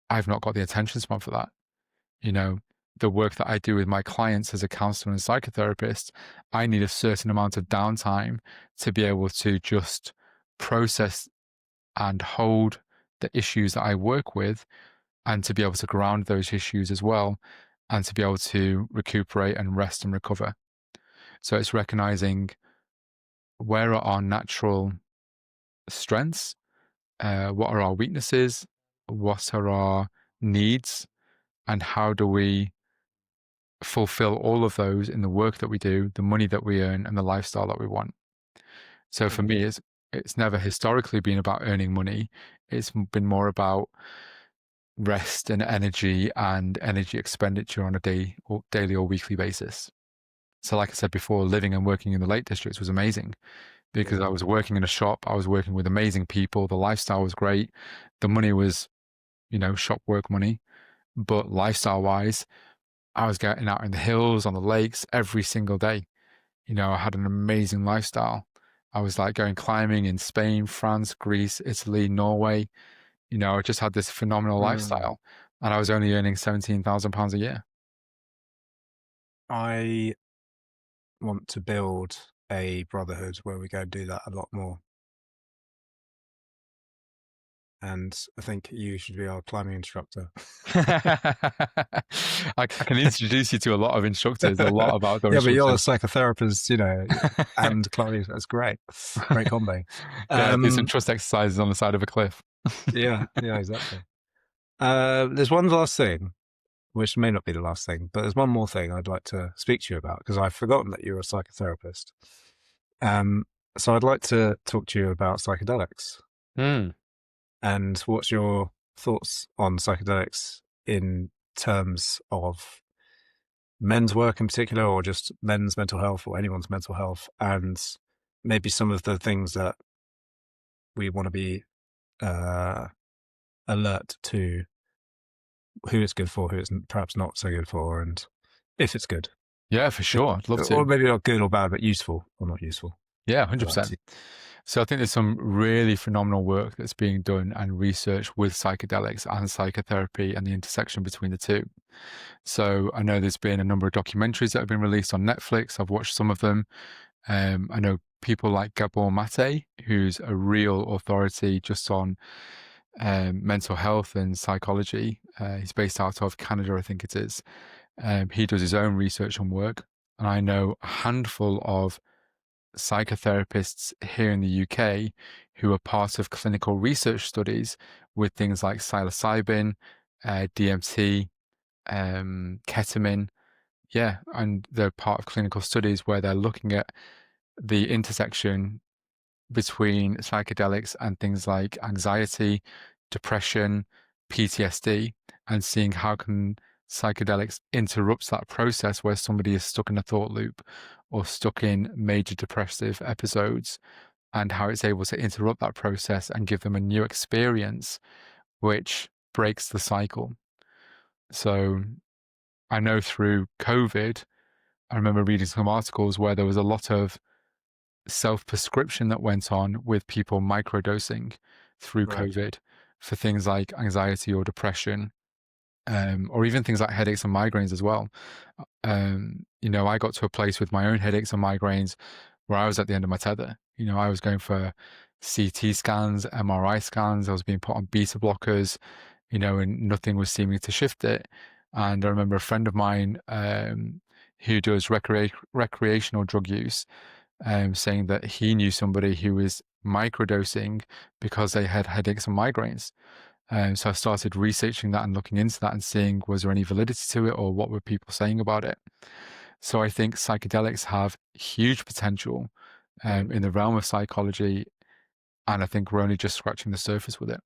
I've not got the attention span for that. You know, the work that I do with my clients as a counselor and psychotherapist, I need a certain amount of downtime to be able to just process and hold the issues that I work with, and to be able to ground those issues as well, and to be able to recuperate and rest and recover. So it's recognizing, where are our natural strengths, what are our weaknesses, what are our needs, and how do we fulfill all of those in the work that we do, the money that we earn, and the lifestyle that we want. So for Mm. me, it's never historically been about earning money. It's been more about rest and energy expenditure on a daily or weekly basis. So like I said before, living and working in the Lake District was amazing, because Yeah. I was working in a shop, I was working with amazing people, the lifestyle was great, the money was, shop work money, but lifestyle wise, I was getting out in the hills, on the lakes every single day. I had an amazing lifestyle. I was like going climbing in Spain, France, Greece, Italy, Norway. I just had this phenomenal Mm. lifestyle, and I was only earning £17,000 a year. I want to build a brotherhood where we go and do that a lot more. And I think you should be our climbing instructor. I can introduce you to a lot of instructors, a lot of outdoor Yeah, but you're a instructors. psychotherapist, and climbing. That's great. Great combo. Yeah, do some trust exercises on the side of a cliff. Yeah, exactly. There's one last thing, which may not be the last thing, but there's one more thing I'd like to speak to you about, because I've forgotten that you're a psychotherapist. So I'd like to talk to you about psychedelics. Mm. And what's your thoughts on psychedelics in terms of men's work in particular, or just men's mental health, or anyone's mental health, and maybe some of the things that we want to be alert to, who it's good for, who it's perhaps not so good for, and if it's good. Yeah, for sure. I'd love Or to. maybe not good or bad, but useful or not useful. Yeah, I'd like 100%. to. So I think there's some really phenomenal work that's being done and research with psychedelics and psychotherapy and the intersection between the two. So I know there's been a number of documentaries that have been released on Netflix. I've watched some of them. I know people like Gabor Mate, who's a real authority just on mental health and psychology. He's based out of Canada, I think it is. He does his own research and work. And I know a handful of psychotherapists here in the UK who are part of clinical research studies with things like psilocybin, DMT, ketamine. Yeah, and they're part of clinical studies where they're looking at the intersection between psychedelics and things like anxiety, depression, PTSD, and seeing how can psychedelics interrupt that process where somebody is stuck in a thought loop or stuck in major depressive episodes, and how it's able to interrupt that process and give them a new experience which breaks the cycle. So I know through COVID, I remember reading some articles where there was a lot of self-prescription that went on with people microdosing through Right. COVID for things like anxiety or depression, or even things like headaches and migraines as well. I got to a place with my own headaches and migraines where I was at the end of my tether. I was going for CT scans, MRI scans. I was being put on beta blockers, and nothing was seeming to shift it. And I remember a friend of mine who does recreational drug use, saying that he knew somebody who was microdosing because they had headaches and migraines. So I started researching that and looking into that and seeing, was there any validity to it or what were people saying about it? So I think psychedelics have huge potential in the realm of psychology, and I think we're only just scratching the surface with it.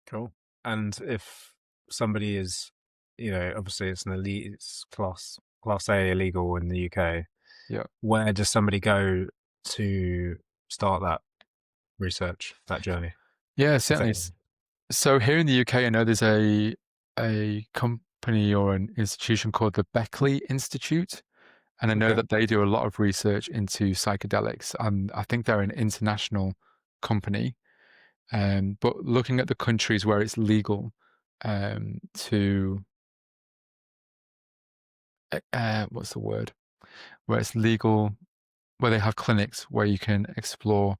Cool. And if somebody is, obviously it's an elite, it's class A illegal in the UK. Yeah. Where does somebody go to start that research, that journey? Yeah, certainly. So here in the UK, I know there's a company or an institution called the Beckley Institute, and I know that they do a lot of research into psychedelics. I think they're an international company. But looking at the countries where it's legal what's the word? Where it's legal, where they have clinics where you can explore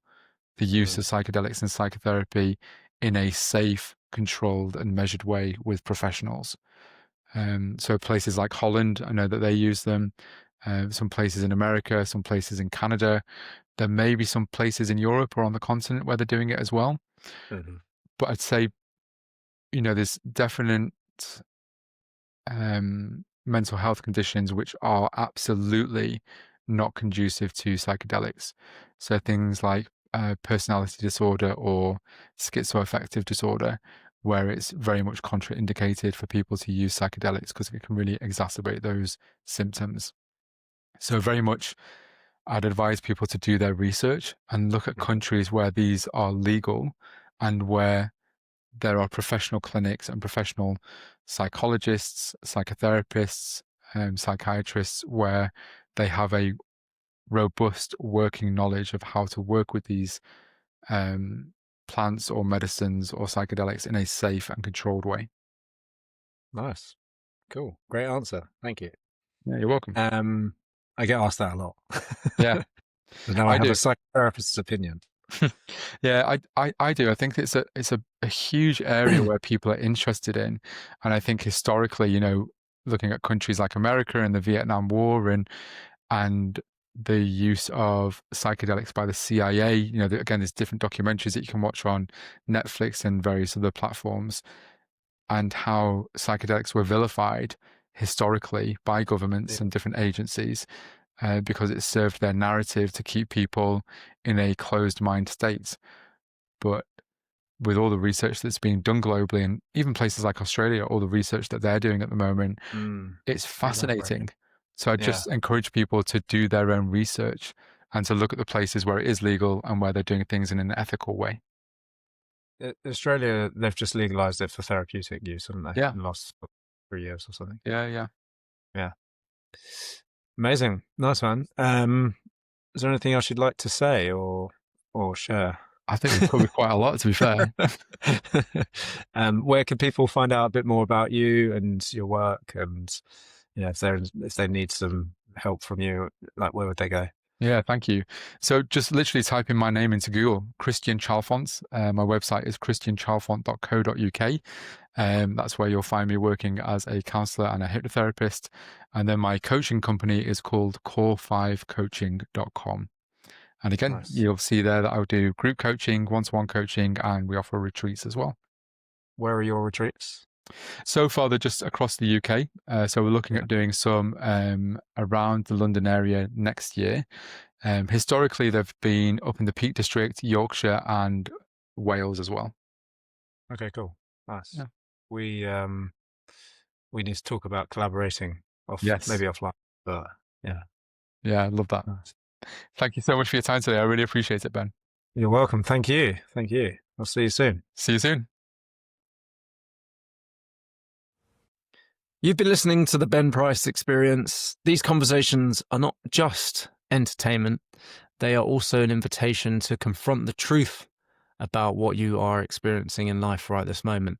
the use of psychedelics and psychotherapy in a safe, controlled, and measured way with professionals. So places like Holland, I know that they use them. Some places in America, some places in Canada. There may be some places in Europe or on the continent where they're doing it as well. But I'd say, there's definite mental health conditions which are absolutely not conducive to psychedelics. So things like personality disorder or schizoaffective disorder, where it's very much contraindicated for people to use psychedelics because it can really exacerbate those symptoms. So very much I'd advise people to do their research and look at countries where these are legal and where there are professional clinics and professional psychologists, psychotherapists, psychiatrists where they have a robust working knowledge of how to work with these plants or medicines or psychedelics in a safe and controlled way. Nice. Cool. Great answer. Thank you. Yeah, you're welcome. I get asked that a lot. Yeah. But now I have a psychotherapist's opinion. Yeah, I do. I think it's a huge area where people are interested in. And I think historically, looking at countries like America and the Vietnam War and the use of psychedelics by the CIA, again, there's different documentaries that you can watch on Netflix and various other platforms, and how psychedelics were vilified historically by governments and different agencies because it served their narrative to keep people in a closed mind state. But with all the research that's being done globally, and even places like Australia, all the research that they're doing at the moment, it's fascinating. So I just encourage people to do their own research and to look at the places where it is legal and where they're doing things in an ethical way. Australia, they've just legalized it for therapeutic use, haven't they? Yeah. In the last 3 years or something. Yeah. Amazing. Nice one. Is there anything else you'd like to say or share? I think we've covered quite a lot, to be fair. Where can people find out a bit more about you and your work, and if they need some help from you, like where would they go? Yeah, thank you. So just literally type in my name into Google, Christian Chalfont. My website is christianchalfont.co.uk. That's where you'll find me working as a counsellor and a hypnotherapist. And then my coaching company is called core5coaching.com. And again, You'll see there that I'll do group coaching, one-to-one coaching, and we offer retreats as well. Where are your retreats? So far, they're just across the UK. So we're looking at doing some around the London area next year. Historically, they've been up in the Peak District, Yorkshire, and Wales as well. Okay, cool. Nice. Yeah. We need to talk about collaborating Yes. maybe offline, but yeah. Yeah, I love that. Nice. Thank you so much for your time today. I really appreciate it, Ben. You're welcome. Thank you. Thank you. I'll see you soon. See you soon. You've been listening to the Ben Price Experience. These conversations are not just entertainment. They are also an invitation to confront the truth about what you are experiencing in life right this moment.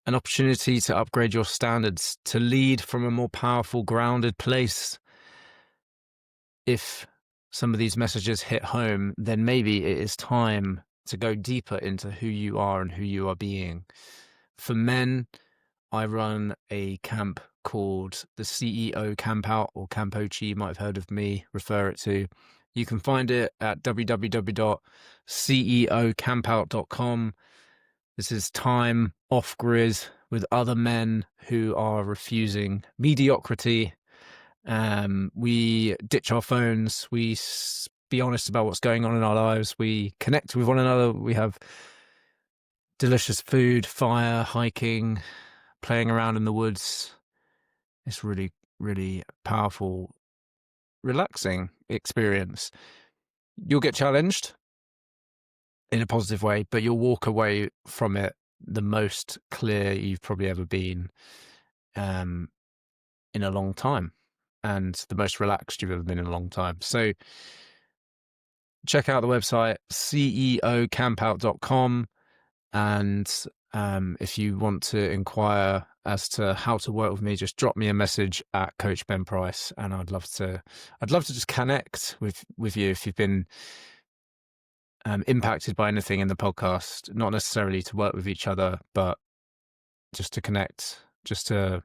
An opportunity to upgrade your standards, to lead from a more powerful, grounded place. If some of these messages hit home, then maybe it is time to go deeper into who you are and who you are being. For men, I run a camp called the CEO Camp Out, or Campochi. You might have heard of me refer it to. You can find it at www.ceocampout.com. This is time off grid with other men who are refusing mediocrity. We ditch our phones. We be honest about what's going on in our lives. We connect with one another. We have delicious food, fire, hiking, playing around in the woods. It's really, really powerful, relaxing experience. You'll get challenged in a positive way, but you'll walk away from it the most clear you've probably ever been in a long time, and the most relaxed you've ever been in a long time. So check out the website, ceocampout.com. And if you want to inquire as to how to work with me, just drop me a message at Coach Ben Price, and I'd love to just connect with you if you've been impacted by anything in the podcast. Not necessarily to work with each other, but just to connect, just to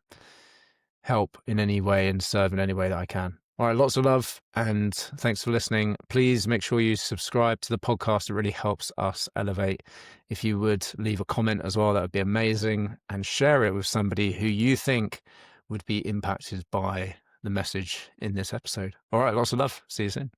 help in any way and serve in any way that I can. All right, lots of love and thanks for listening. Please make sure you subscribe to the podcast. It really helps us elevate. If you would leave a comment as well, that would be amazing, and share it with somebody who you think would be impacted by the message in this episode. All right, lots of love. See you soon.